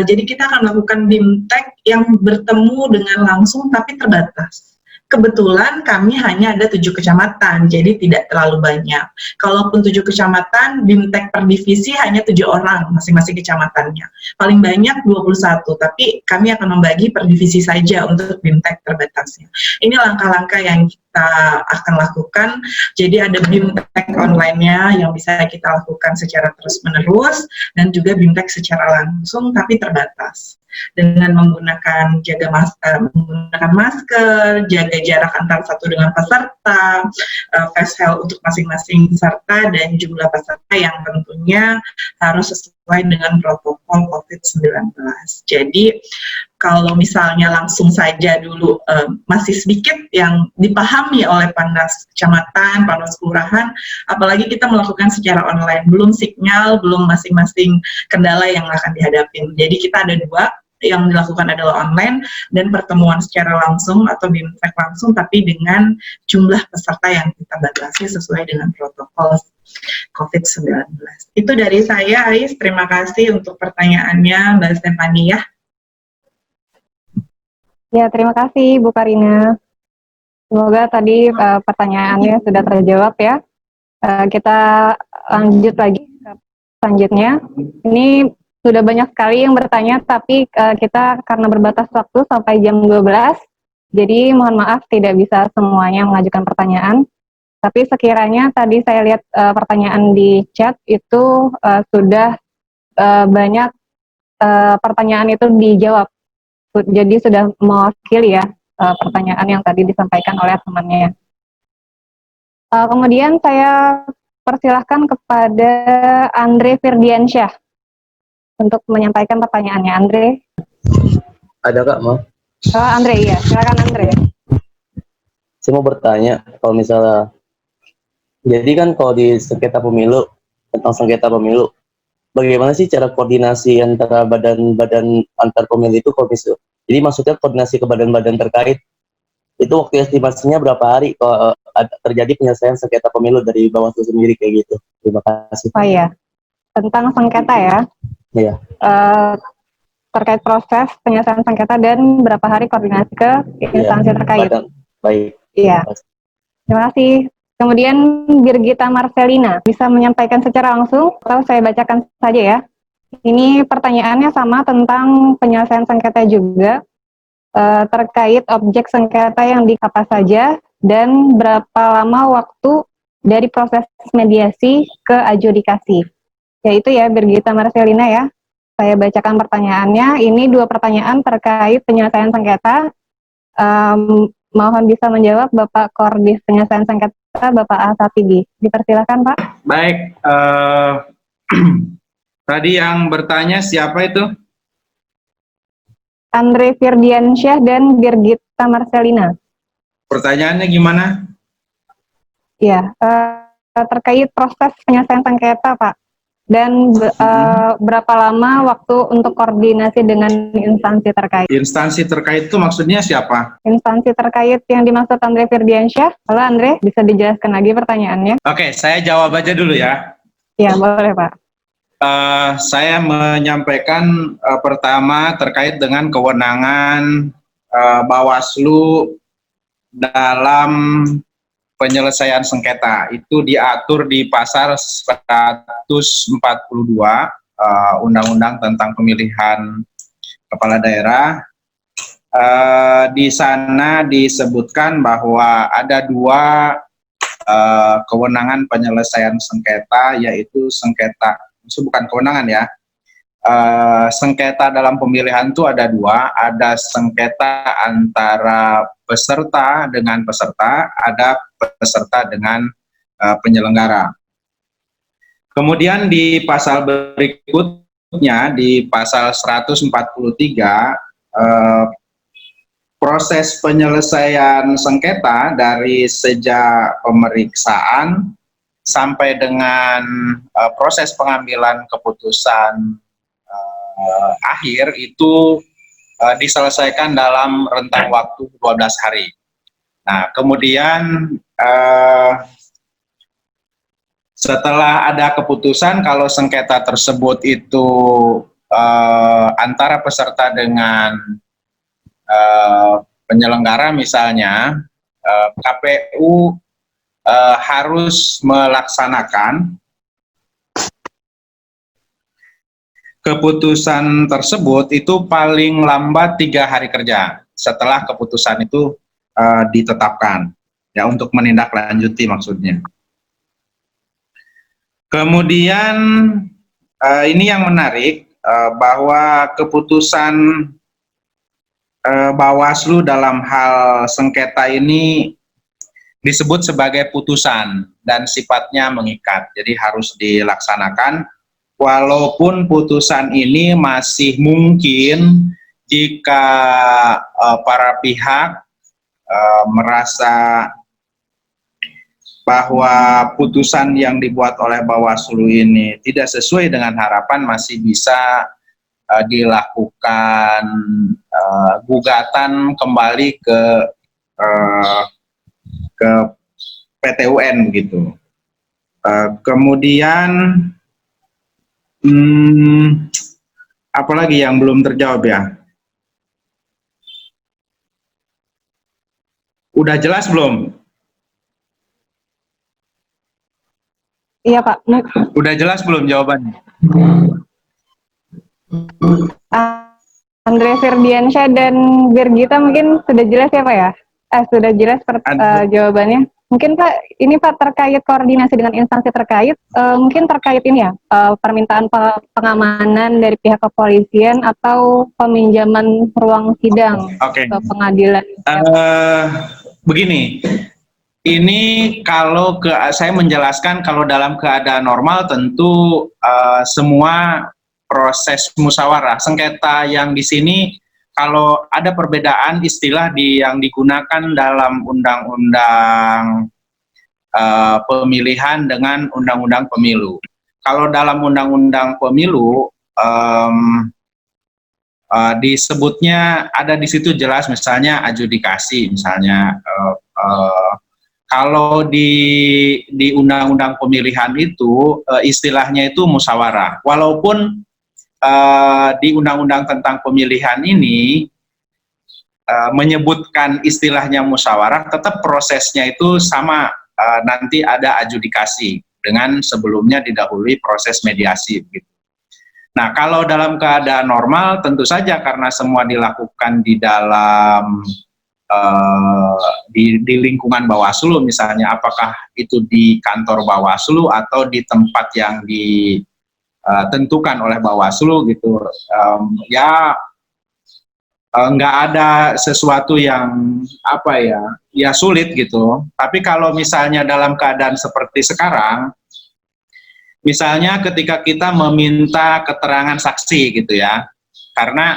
Jadi kita akan melakukan BIMTEK yang bertemu dengan langsung tapi terbatas. Kebetulan kami hanya ada 7 kecamatan, jadi tidak terlalu banyak. Kalaupun 7 kecamatan, BIMTEK per divisi hanya 7 orang masing-masing kecamatannya. Paling banyak 21, tapi kami akan membagi per divisi saja untuk BIMTEK terbatasnya. Ini langkah-langkah yang kita akan lakukan. Jadi ada BIMTEK online-nya yang bisa kita lakukan secara terus-menerus, dan juga BIMTEK secara langsung tapi terbatas. Dengan menggunakan menggunakan masker, jaga jarak antar satu dengan peserta, face health untuk masing-masing peserta, dan jumlah peserta yang tentunya harus sesuai dengan protokol COVID-19. Jadi kalau misalnya langsung saja dulu masih sedikit yang dipahami oleh Panwas Kecamatan, Panwas Kelurahan, apalagi kita melakukan secara online, belum sinyal, belum masing-masing kendala yang akan dihadapi. Jadi kita ada 2, yang dilakukan adalah online dan pertemuan secara langsung atau BIMTEK langsung, tapi dengan jumlah peserta yang kita batasi sesuai dengan protokol COVID-19. Itu dari saya, Ais. Terima kasih untuk pertanyaannya, Mbak Stephanie ya. Ya, terima kasih Bu Karina. Semoga tadi pertanyaannya sudah terjawab ya. Kita lanjut lagi ke selanjutnya. Ini sudah banyak sekali yang bertanya, tapi kita karena berbatas waktu sampai jam 12, jadi mohon maaf tidak bisa semuanya mengajukan pertanyaan. Tapi sekiranya tadi saya lihat pertanyaan di chat itu sudah banyak pertanyaan itu dijawab. Jadi sudah mewakili ya pertanyaan yang tadi disampaikan oleh temannya. Kemudian saya persilahkan kepada Andre Firdiansyah untuk menyampaikan pertanyaannya. Andre. Ada Kak, Ma? Oh, Andre, iya. Silakan Andre. Saya mau bertanya, kalau misalnya Jadi kan kalau di sengketa pemilu, tentang sengketa pemilu, bagaimana sih cara koordinasi antara badan-badan antar pemilu itu komisi? Jadi maksudnya koordinasi ke badan-badan terkait, itu waktu estimasinya berapa hari kalau terjadi penyelesaian sengketa pemilu dari Bawaslu sendiri kayak gitu? Terima kasih. Oh iya, tentang sengketa ya. Iya. Terkait proses penyelesaian sengketa dan berapa hari koordinasi ke instansi terkait. Baik. Iya. Terima kasih. Kemudian Birgita Marcelina bisa menyampaikan secara langsung atau saya bacakan saja ya. Ini pertanyaannya sama tentang penyelesaian sengketa juga, terkait objek sengketa yang di apa saja dan berapa lama waktu dari proses mediasi ke adjudikasi. Yaitu ya Birgita Marcelina ya. Saya bacakan pertanyaannya. Ini 2 pertanyaan terkait penyelesaian sengketa. Mohon bisa menjawab Bapak Koordis Penyelesaian Sengketa, Bapak Asatibi. Dipersilakan Pak. Baik, tadi yang bertanya siapa itu? Andre Firdiansyah dan Birgita Marcelina. Pertanyaannya gimana? Ya, terkait proses penyelesaian sengketa Pak. Dan berapa lama waktu untuk koordinasi dengan instansi terkait? Instansi terkait itu maksudnya siapa? Instansi terkait yang dimaksud Andre Firdiansyah. Halo Andre, bisa dijelaskan lagi pertanyaannya? Oke, saya jawab aja dulu ya. Ya, boleh Pak. Saya menyampaikan pertama terkait dengan kewenangan Bawaslu dalam penyelesaian sengketa. Itu diatur di pasal 142 Undang-Undang tentang Pemilihan Kepala Daerah. Di sana disebutkan bahwa ada 2 kewenangan penyelesaian sengketa, yaitu sengketa, itu bukan kewenangan ya, sengketa dalam pemilihan itu ada 2, ada sengketa antara peserta dengan peserta, ada peserta dengan penyelenggara. Kemudian di pasal berikutnya, di pasal 143, proses penyelesaian sengketa dari sejak pemeriksaan sampai dengan proses pengambilan keputusan akhir itu diselesaikan dalam rentang waktu 12 hari. Nah, kemudian setelah ada keputusan kalau sengketa tersebut itu antara peserta dengan penyelenggara misalnya, KPU harus melaksanakan keputusan tersebut itu paling lambat 3 hari kerja setelah keputusan itu ditetapkan, ya, untuk menindaklanjuti maksudnya. Kemudian ini yang menarik, bahwa keputusan Bawaslu dalam hal sengketa ini disebut sebagai putusan dan sifatnya mengikat, jadi harus dilaksanakan. Walaupun putusan ini masih mungkin jika para pihak merasa bahwa putusan yang dibuat oleh Bawaslu ini tidak sesuai dengan harapan, masih bisa dilakukan gugatan kembali ke PT-UN gitu. Kemudian apalagi yang belum terjawab ya? Udah jelas belum? Iya Pak. Udah jelas belum jawabannya? Andre Firdiansyah dan Birgita mungkin sudah jelas ya Pak ya? Sudah jelas jawabannya. Mungkin Pak, ini Pak terkait koordinasi dengan instansi terkait, mungkin terkait ini ya, permintaan pengamanan dari pihak kepolisian atau peminjaman ruang sidang ke pengadilan. Begini, ini kalau saya menjelaskan kalau dalam keadaan normal tentu semua proses musyawarah sengketa yang di sini, kalau ada perbedaan istilah yang digunakan dalam undang-undang pemilihan dengan undang-undang pemilu. Kalau dalam undang-undang pemilu disebutnya ada di situ jelas, misalnya adjudikasi, misalnya kalau di undang-undang pemilihan itu istilahnya itu musyawarah. Walaupun di undang-undang tentang pemilihan ini menyebutkan istilahnya musyawarah, tetap prosesnya itu sama, nanti ada adjudikasi dengan sebelumnya didahului proses mediasi gitu. Nah, kalau dalam keadaan normal tentu saja karena semua dilakukan di dalam di lingkungan Bawaslu, misalnya apakah itu di kantor Bawaslu atau di tempat yang ditentukan oleh Bawaslu gitu, ya nggak ada sesuatu yang apa ya sulit gitu. Tapi kalau misalnya dalam keadaan seperti sekarang, misalnya ketika kita meminta keterangan saksi gitu ya, karena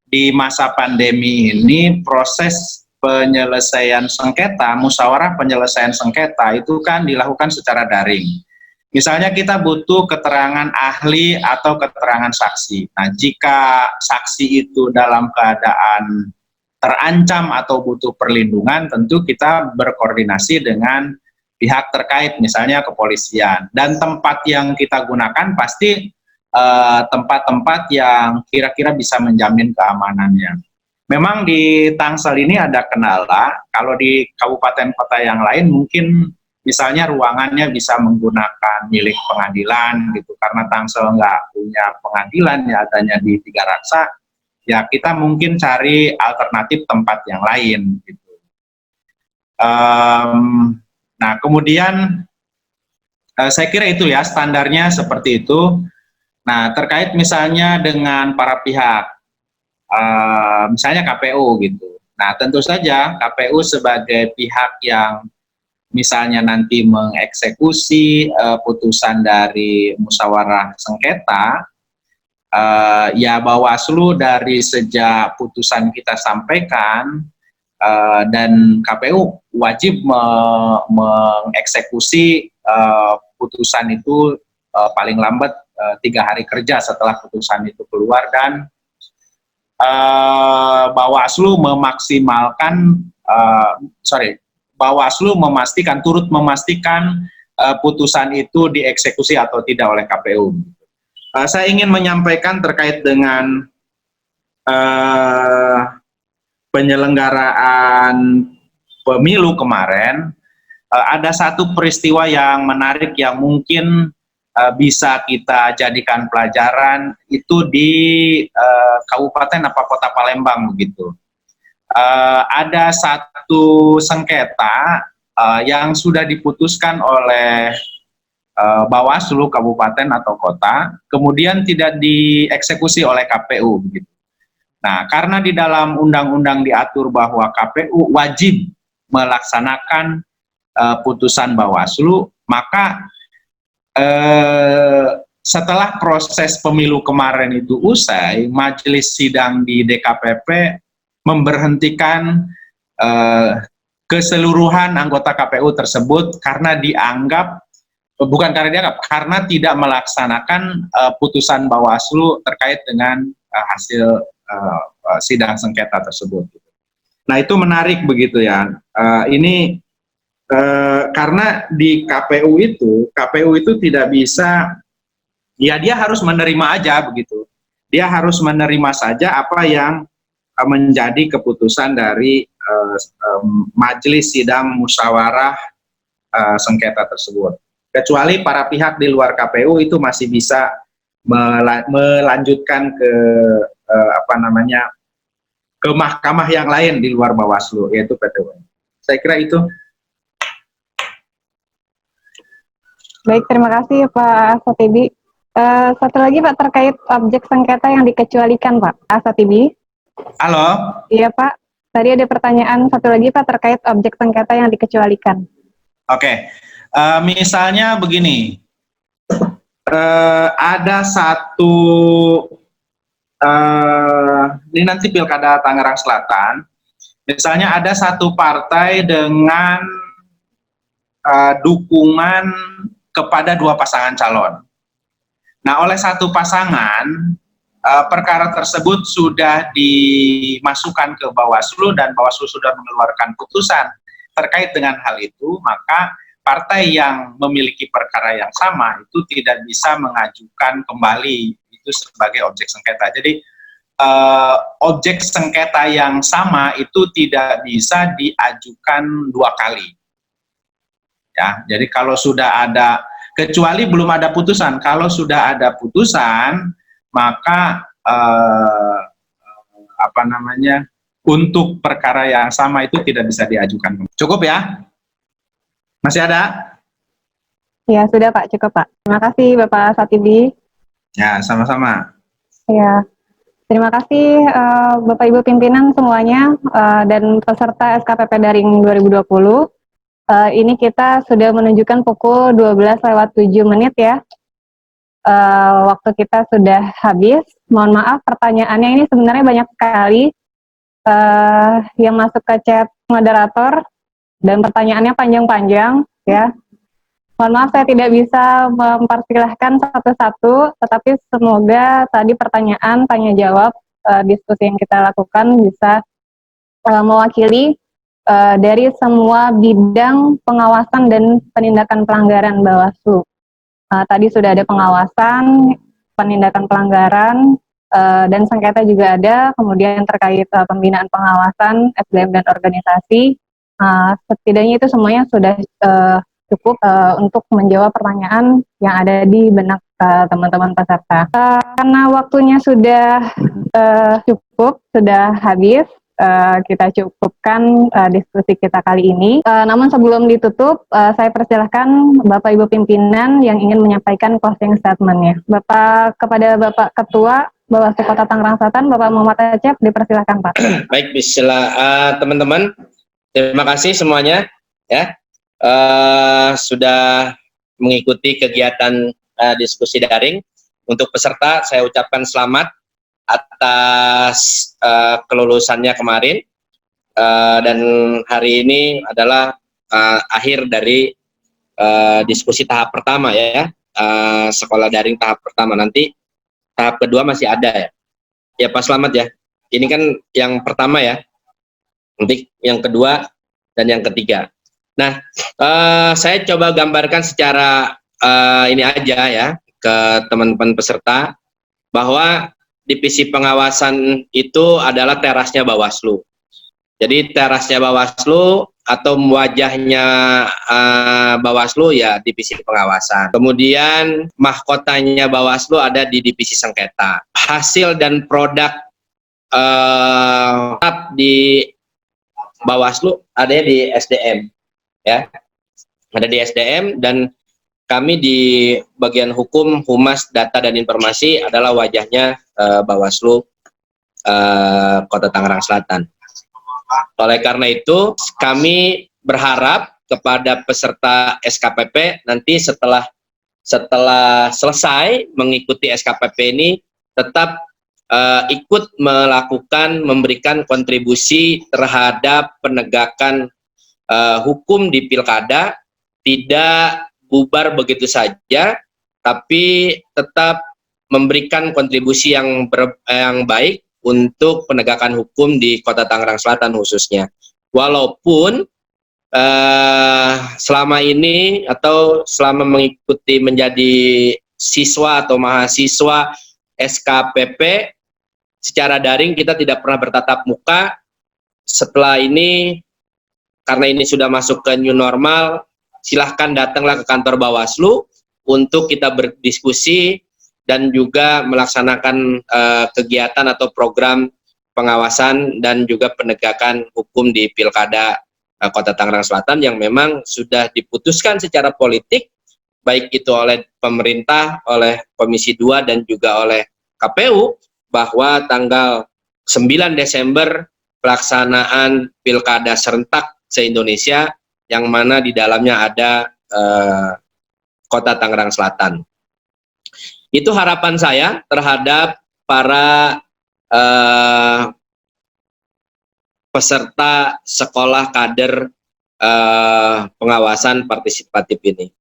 di masa pandemi ini proses penyelesaian sengketa, musyawarah penyelesaian sengketa itu kan dilakukan secara daring. Misalnya kita butuh keterangan ahli atau keterangan saksi. Nah, jika saksi itu dalam keadaan terancam atau butuh perlindungan, tentu kita berkoordinasi dengan pihak terkait, misalnya kepolisian. Dan tempat yang kita gunakan pasti tempat-tempat yang kira-kira bisa menjamin keamanannya. Memang di Tangsel ini ada kendala, kalau di kabupaten kota yang lain mungkin misalnya ruangannya bisa menggunakan milik pengadilan gitu, karena Tangsel nggak punya pengadilan, ya adanya di Tiga Raksa, ya kita mungkin cari alternatif tempat yang lain gitu. Nah, kemudian saya kira itu ya standarnya seperti itu. Nah, terkait misalnya dengan para pihak, misalnya KPU gitu. Nah, tentu saja KPU sebagai pihak yang misalnya nanti mengeksekusi putusan dari musyawarah sengketa, ya Bawaslu dari sejak putusan kita sampaikan, dan KPU wajib mengeksekusi putusan itu paling lambat 3 hari kerja setelah putusan itu keluar, dan Bawaslu memaksimalkan, Bawaslu turut memastikan putusan itu dieksekusi atau tidak oleh KPU. Saya ingin menyampaikan terkait dengan penyelenggaraan pemilu kemarin, ada satu peristiwa yang menarik yang mungkin bisa kita jadikan pelajaran, itu di Kabupaten Kota Palembang begitu. Ada satu sengketa yang sudah diputuskan oleh Bawaslu Kabupaten atau Kota, kemudian tidak dieksekusi oleh KPU begitu. Nah, karena di dalam undang-undang diatur bahwa KPU wajib melaksanakan putusan Bawaslu, maka setelah proses pemilu kemarin itu usai, majelis sidang di DKPP memberhentikan keseluruhan anggota KPU tersebut karena dianggap, karena tidak melaksanakan putusan Bawaslu terkait dengan hasil sidang sengketa tersebut. Nah, itu menarik begitu ya. Ini karena di KPU itu tidak bisa, ya dia harus menerima aja begitu. Dia harus menerima saja apa yang menjadi keputusan dari majelis sidang musyawarah sengketa tersebut. Kecuali para pihak di luar KPU itu masih bisa melanjutkan ke ke mahkamah yang lain di luar Bawaslu, yaitu PT UN. Saya kira itu. Baik, terima kasih Pak Asatibi. Satu lagi Pak, terkait objek sengketa yang dikecualikan Pak Asatibi. Halo. Iya Pak, tadi ada pertanyaan satu lagi Pak terkait objek sengketa yang dikecualikan. Oke, misalnya begini, ada satu, ini nanti Pilkada Tangerang Selatan, misalnya ada satu partai dengan dukungan kepada dua pasangan calon. Nah, oleh satu pasangan, perkara tersebut sudah dimasukkan ke Bawaslu dan Bawaslu sudah mengeluarkan putusan terkait dengan hal itu, maka partai yang memiliki perkara yang sama itu tidak bisa mengajukan kembali itu sebagai objek sengketa. Jadi objek sengketa yang sama itu tidak bisa diajukan dua kali. Ya, jadi kalau sudah ada, kecuali belum ada putusan. Kalau sudah ada putusan, maka untuk perkara yang sama itu tidak bisa diajukan. Cukup ya? Masih ada? Ya, sudah Pak, cukup Pak. Terima kasih Bapak Satibi. Ya, sama-sama. Ya, terima kasih Bapak Ibu pimpinan semuanya dan peserta SKPP Daring 2020. Ini kita sudah menunjukkan pukul 12:07 ya. Waktu kita sudah habis. Mohon maaf pertanyaannya ini sebenarnya banyak sekali yang masuk ke chat moderator dan pertanyaannya panjang-panjang ya. Mohon maaf saya tidak bisa mempersilahkan satu-satu, tetapi semoga tadi pertanyaan, tanya jawab, diskusi yang kita lakukan bisa mewakili dari semua bidang pengawasan dan penindakan pelanggaran Bawaslu. Tadi sudah ada pengawasan, penindakan pelanggaran, dan sengketa juga ada, kemudian terkait pembinaan pengawasan, SDM dan organisasi. Setidaknya itu semuanya sudah cukup untuk menjawab pertanyaan yang ada di benak teman-teman peserta. Karena waktunya sudah cukup, sudah habis, kita cukupkan diskusi kita kali ini. Namun sebelum ditutup, saya persilahkan Bapak Ibu pimpinan yang ingin menyampaikan closing statement-nya. Kepada Bapak Ketua Bawaslu Kota Tangerang Selatan, Bapak Muhammad Acep, dipersilahkan Pak. Baik, bismillah teman-teman. Terima kasih semuanya ya sudah mengikuti kegiatan diskusi daring. Untuk peserta saya ucapkan selamat atas kelulusannya kemarin dan hari ini adalah akhir dari diskusi tahap pertama ya, sekolah daring tahap pertama. Nanti tahap kedua masih ada ya. Ya Pak, selamat ya. Ini kan yang pertama ya. Nanti yang kedua dan yang ketiga. Nah, saya coba gambarkan secara ini aja ya ke teman-teman peserta bahwa divisi pengawasan itu adalah terasnya Bawaslu. Jadi terasnya Bawaslu atau wajahnya Bawaslu ya divisi pengawasan. Kemudian mahkotanya Bawaslu ada di divisi sengketa. Hasil dan produk di Bawaslu ada di SDM ya. Ada di SDM dan kami di bagian hukum, humas, data dan informasi adalah wajahnya Bawaslu Kota Tangerang Selatan. Oleh karena itu, kami berharap kepada peserta SKPP nanti setelah selesai mengikuti SKPP ini tetap ikut memberikan kontribusi terhadap penegakan hukum di pilkada, tidak bubar begitu saja, tapi tetap memberikan kontribusi yang baik untuk penegakan hukum di Kota Tangerang Selatan khususnya. Walaupun selama ini atau selama mengikuti menjadi siswa atau mahasiswa SKPP secara daring kita tidak pernah bertatap muka. Setelah ini, karena ini sudah masuk ke new normal, silahkan datanglah ke kantor Bawaslu untuk kita berdiskusi dan juga melaksanakan kegiatan atau program pengawasan dan juga penegakan hukum di Pilkada Kota Tangerang Selatan yang memang sudah diputuskan secara politik, baik itu oleh pemerintah, oleh Komisi 2 dan juga oleh KPU, bahwa tanggal 9 Desember pelaksanaan Pilkada serentak se-Indonesia yang mana di dalamnya ada Kota Tangerang Selatan. Itu harapan saya terhadap para peserta sekolah kader pengawasan partisipatif ini.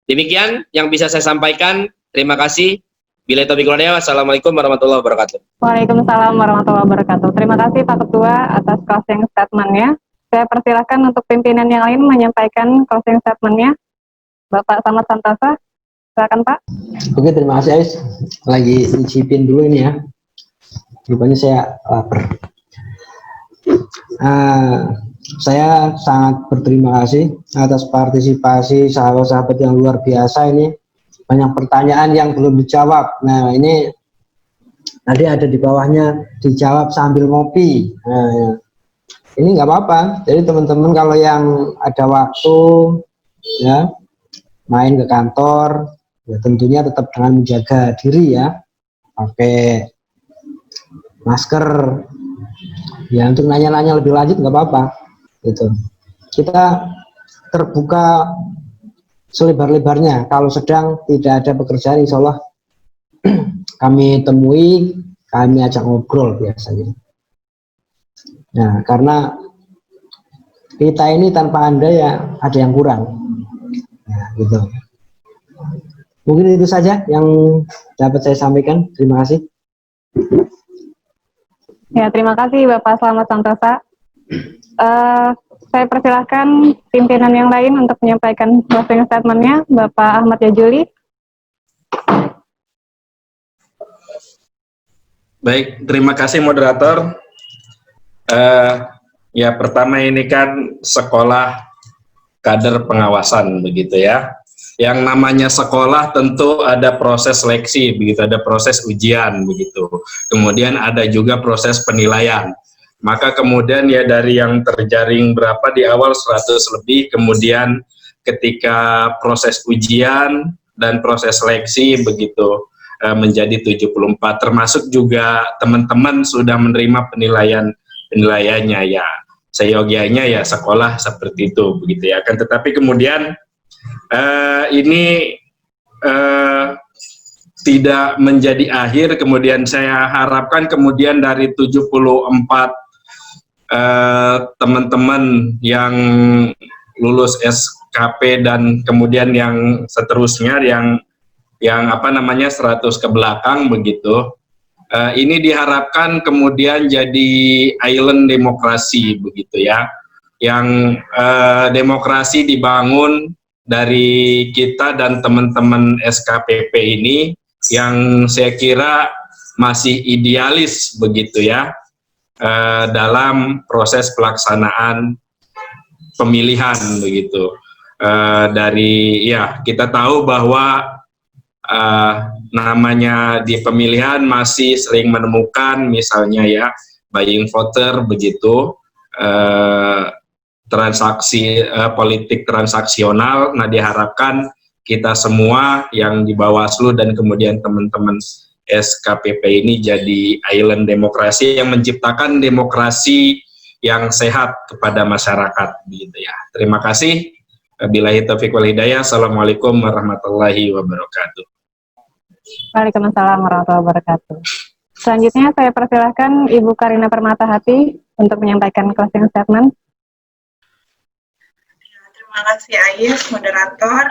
Demikian yang bisa saya sampaikan. Terima kasih. Bila taufiq wal hidayah. Wassalamualaikum warahmatullahi wabarakatuh. Waalaikumsalam warahmatullahi wabarakatuh. Terima kasih Pak Ketua atas closing statement-nya. Saya persilahkan untuk pimpinan yang lain menyampaikan closing statement-nya. Bapak Samad Santosa, silakan Pak. Oke, terima kasih Ais. Lagi nyicipin dulu ini ya. Rupanya saya lapar. Saya sangat berterima kasih atas partisipasi sahabat-sahabat yang luar biasa ini. Banyak pertanyaan yang belum dijawab. Nah, ini tadi ada di bawahnya dijawab sambil ngopi. Nah, ini nggak apa-apa. Jadi teman-teman kalau yang ada waktu ya main ke kantor, ya tentunya tetap dengan menjaga diri ya, pakai masker. Ya untuk nanya-nanya lebih lanjut nggak apa-apa. Gitu. Kita terbuka selebar-lebarnya. Kalau sedang tidak ada pekerjaan, insya Allah kami temui, kami ajak ngobrol biasanya. Nah, karena kita ini tanpa Anda ya ada yang kurang. Nah, gitu. Mungkin itu saja yang dapat saya sampaikan. Terima kasih. Ya, terima kasih Bapak Slamet Santosa. Saya persilahkan pimpinan yang lain untuk menyampaikan closing statement-nya. Bapak Ahmad Yajuli. Baik, terima kasih moderator. Ya, pertama ini kan sekolah kader pengawasan begitu ya. Yang namanya sekolah tentu ada proses seleksi begitu, ada proses ujian begitu. Kemudian ada juga proses penilaian. Maka kemudian ya dari yang terjaring berapa di awal 100 lebih, kemudian ketika proses ujian dan proses seleksi begitu menjadi 74, termasuk juga teman-teman sudah menerima penilaiannya ya, seyogianya ya sekolah seperti itu begitu ya. Kan tetapi kemudian ini tidak menjadi akhir, kemudian saya harapkan kemudian dari 74 teman-teman yang lulus SKP dan kemudian yang seterusnya yang apa namanya 100 ke belakang begitu, ini diharapkan kemudian jadi island demokrasi begitu ya, yang demokrasi dibangun dari kita dan teman-teman SKPP ini yang saya kira masih idealis begitu ya, dalam proses pelaksanaan pemilihan begitu. Dari ya kita tahu bahwa namanya di pemilihan masih sering menemukan misalnya ya buying voter begitu, transaksi politik transaksional. Nah, diharapkan kita semua yang di Bawaslu dan kemudian teman-teman SKPP ini jadi island demokrasi yang menciptakan demokrasi yang sehat kepada masyarakat gitu ya. Terima kasih. Billahi taufiq wal hidayah. Assalamualaikum warahmatullahi wabarakatuh. Waalaikumsalam warahmatullahi wabarakatuh. Selanjutnya saya persilahkan Ibu Karina Permatahati untuk menyampaikan closing statement. Terima kasih Ais, moderator.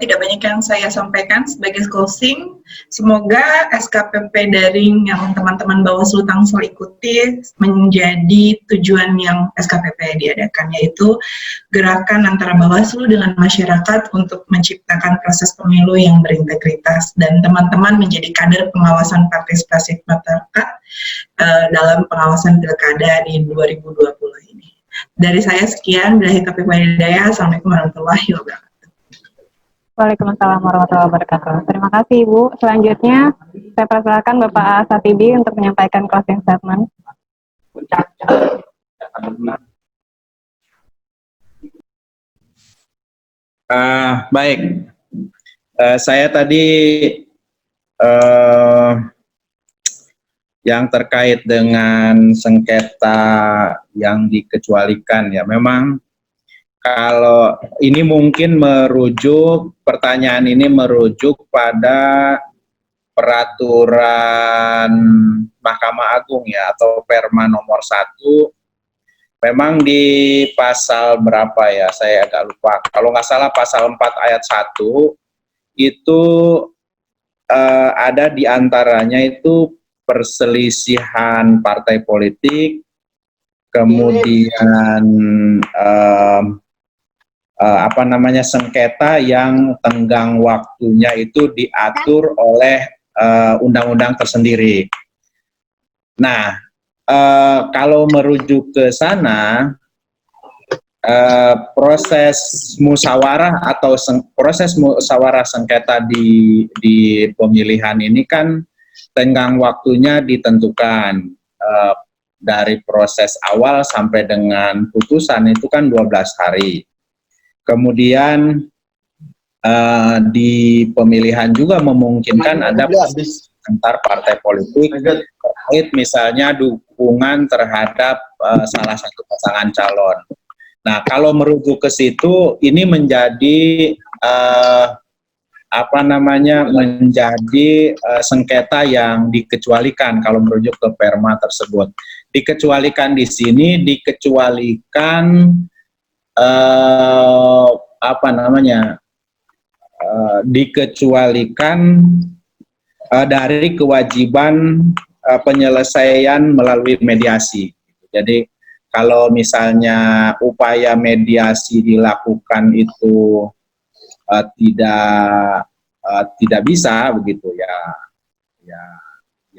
Tidak banyak yang saya sampaikan sebagai closing. Semoga SKPP daring yang teman-teman Bawaslu Tangsel ikuti menjadi tujuan yang SKPP diadakan, yaitu gerakan antara Bawaslu dengan masyarakat untuk menciptakan proses pemilu yang berintegritas dan teman-teman menjadi kader pengawasan partisipasi masyarakat dalam pengawasan pilkada di 2020 ini. Dari saya sekian, billahi taufiq wal hidayah. Assalamualaikum warahmatullahi wabarakatuh. Waalaikumsalam warahmatullahi wabarakatuh. Terima kasih Ibu. Selanjutnya saya persilakan Bapak Satibi untuk menyampaikan closing statement. Baik, saya tadi yang terkait dengan sengketa yang dikecualikan ya, memang kalau ini mungkin merujuk, pertanyaan ini merujuk pada peraturan Mahkamah Agung ya, atau Perma nomor 1 memang di pasal berapa ya, saya agak lupa. Kalau nggak salah pasal 4 ayat 1 itu ada di antaranya itu perselisihan partai politik, kemudian sengketa yang tenggang waktunya itu diatur oleh undang-undang tersendiri. Nah, kalau merujuk ke sana, proses musyawarah atau proses musyawarah sengketa di pemilihan ini kan tenggang waktunya ditentukan dari proses awal sampai dengan putusan itu kan 12 hari. Kemudian di pemilihan juga memungkinkan ada antar partai politik terkait misalnya dukungan terhadap salah satu pasangan calon. Nah, kalau merujuk ke situ, ini menjadi sengketa yang dikecualikan kalau merujuk ke perma tersebut. Dikecualikan di sini, dikecualikan dari kewajiban penyelesaian melalui mediasi. Jadi kalau misalnya upaya mediasi dilakukan itu tidak bisa begitu ya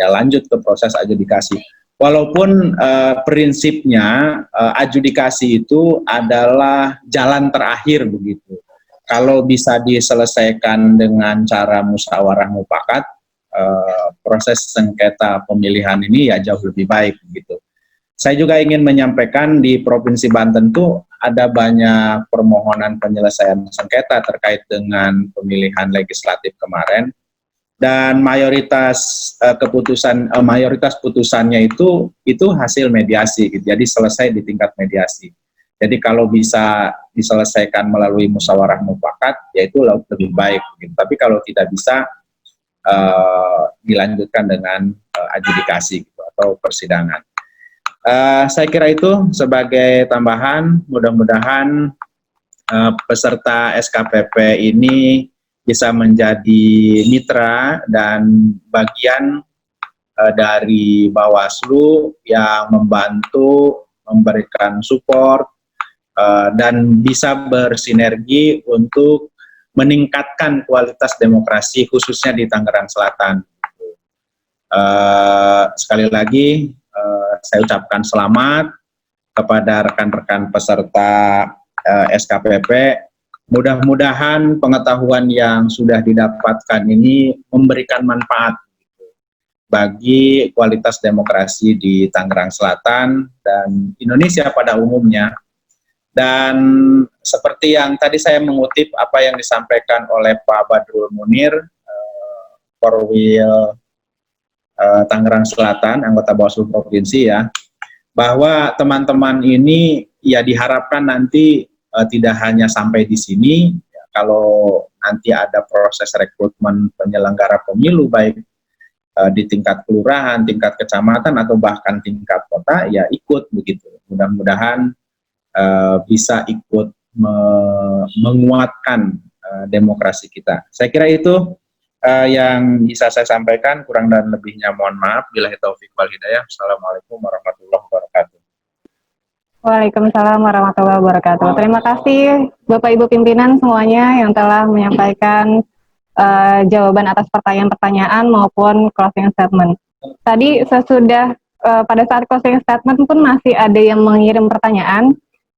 lanjut ke proses adjudikasi. Walaupun prinsipnya adjudikasi itu adalah jalan terakhir begitu. Kalau bisa diselesaikan dengan cara musyawarah mufakat, proses sengketa pemilihan ini ya jauh lebih baik begitu. Saya juga ingin menyampaikan di Provinsi Banten itu ada banyak permohonan penyelesaian sengketa terkait dengan pemilihan legislatif kemarin, dan mayoritas putusannya itu hasil mediasi, gitu. Jadi selesai di tingkat mediasi. Jadi kalau bisa diselesaikan melalui musyawarah mufakat, yaitu lebih baik. Gitu. Tapi kalau tidak bisa, dilanjutkan dengan adjudikasi gitu, atau persidangan. Saya kira itu sebagai tambahan, mudah-mudahan peserta SKPP ini bisa menjadi mitra dan bagian dari Bawaslu yang membantu, memberikan support, dan bisa bersinergi untuk meningkatkan kualitas demokrasi khususnya di Tangerang Selatan. Sekali lagi, saya ucapkan selamat kepada rekan-rekan peserta SKPP. Mudah-mudahan pengetahuan yang sudah didapatkan ini memberikan manfaat bagi kualitas demokrasi di Tangerang Selatan dan Indonesia pada umumnya. Dan seperti yang tadi saya mengutip apa yang disampaikan oleh Pak Badrul Munir, Korwil Tangerang Selatan, anggota Bawaslu Provinsi ya, bahwa teman-teman ini ya diharapkan nanti tidak hanya sampai di sini, ya, kalau nanti ada proses rekrutmen penyelenggara pemilu baik di tingkat kelurahan, tingkat kecamatan atau bahkan tingkat kota, ya ikut begitu. Mudah-mudahan bisa ikut menguatkan demokrasi kita. Saya kira itu yang bisa saya sampaikan, kurang dan lebihnya mohon maaf. Billahi taufik wal hidayah. Assalamualaikum warahmatullahi wabarakatuh. Waalaikumsalam warahmatullahi wabarakatuh. Terima kasih Bapak Ibu pimpinan semuanya yang telah menyampaikan jawaban atas pertanyaan-pertanyaan maupun closing statement. Tadi sesudah pada saat closing statement pun masih ada yang mengirim pertanyaan.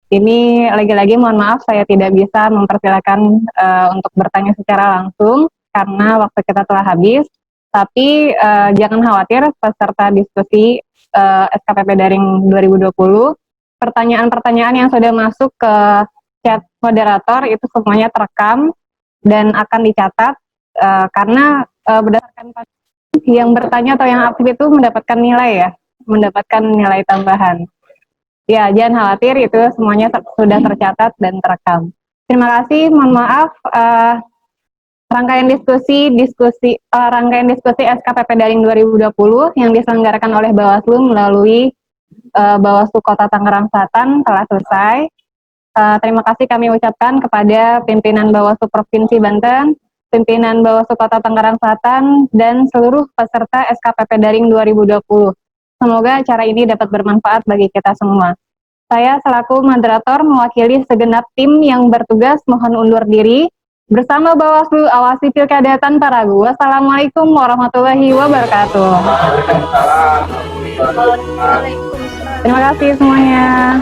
Ini lagi-lagi mohon maaf saya tidak bisa mempersilakan untuk bertanya secara langsung karena waktu kita telah habis. Tapi jangan khawatir peserta diskusi SKPP Daring 2020, pertanyaan-pertanyaan yang sudah masuk ke chat moderator itu semuanya terekam dan akan dicatat karena berdasarkan yang bertanya atau yang aktif itu mendapatkan nilai ya, mendapatkan nilai tambahan. Ya, jangan khawatir, itu semuanya sudah tercatat dan terekam. Terima kasih, mohon maaf. Rangkaian diskusi SKPP Daring 2020 yang diselenggarakan oleh Bawaslu melalui Bawaslu Kota Tangerang Selatan telah selesai. Terima kasih kami ucapkan kepada pimpinan Bawaslu Provinsi Banten, pimpinan Bawaslu Kota Tangerang Selatan, dan seluruh peserta SKPP Daring 2020. Semoga acara ini dapat bermanfaat bagi kita semua. Saya selaku moderator mewakili segenap tim yang bertugas mohon undur diri. Bersama Bawaslu awasi Pilkada tanpa ragu. Wassalamualaikum warahmatullahi wabarakatuh. Terima kasih semuanya.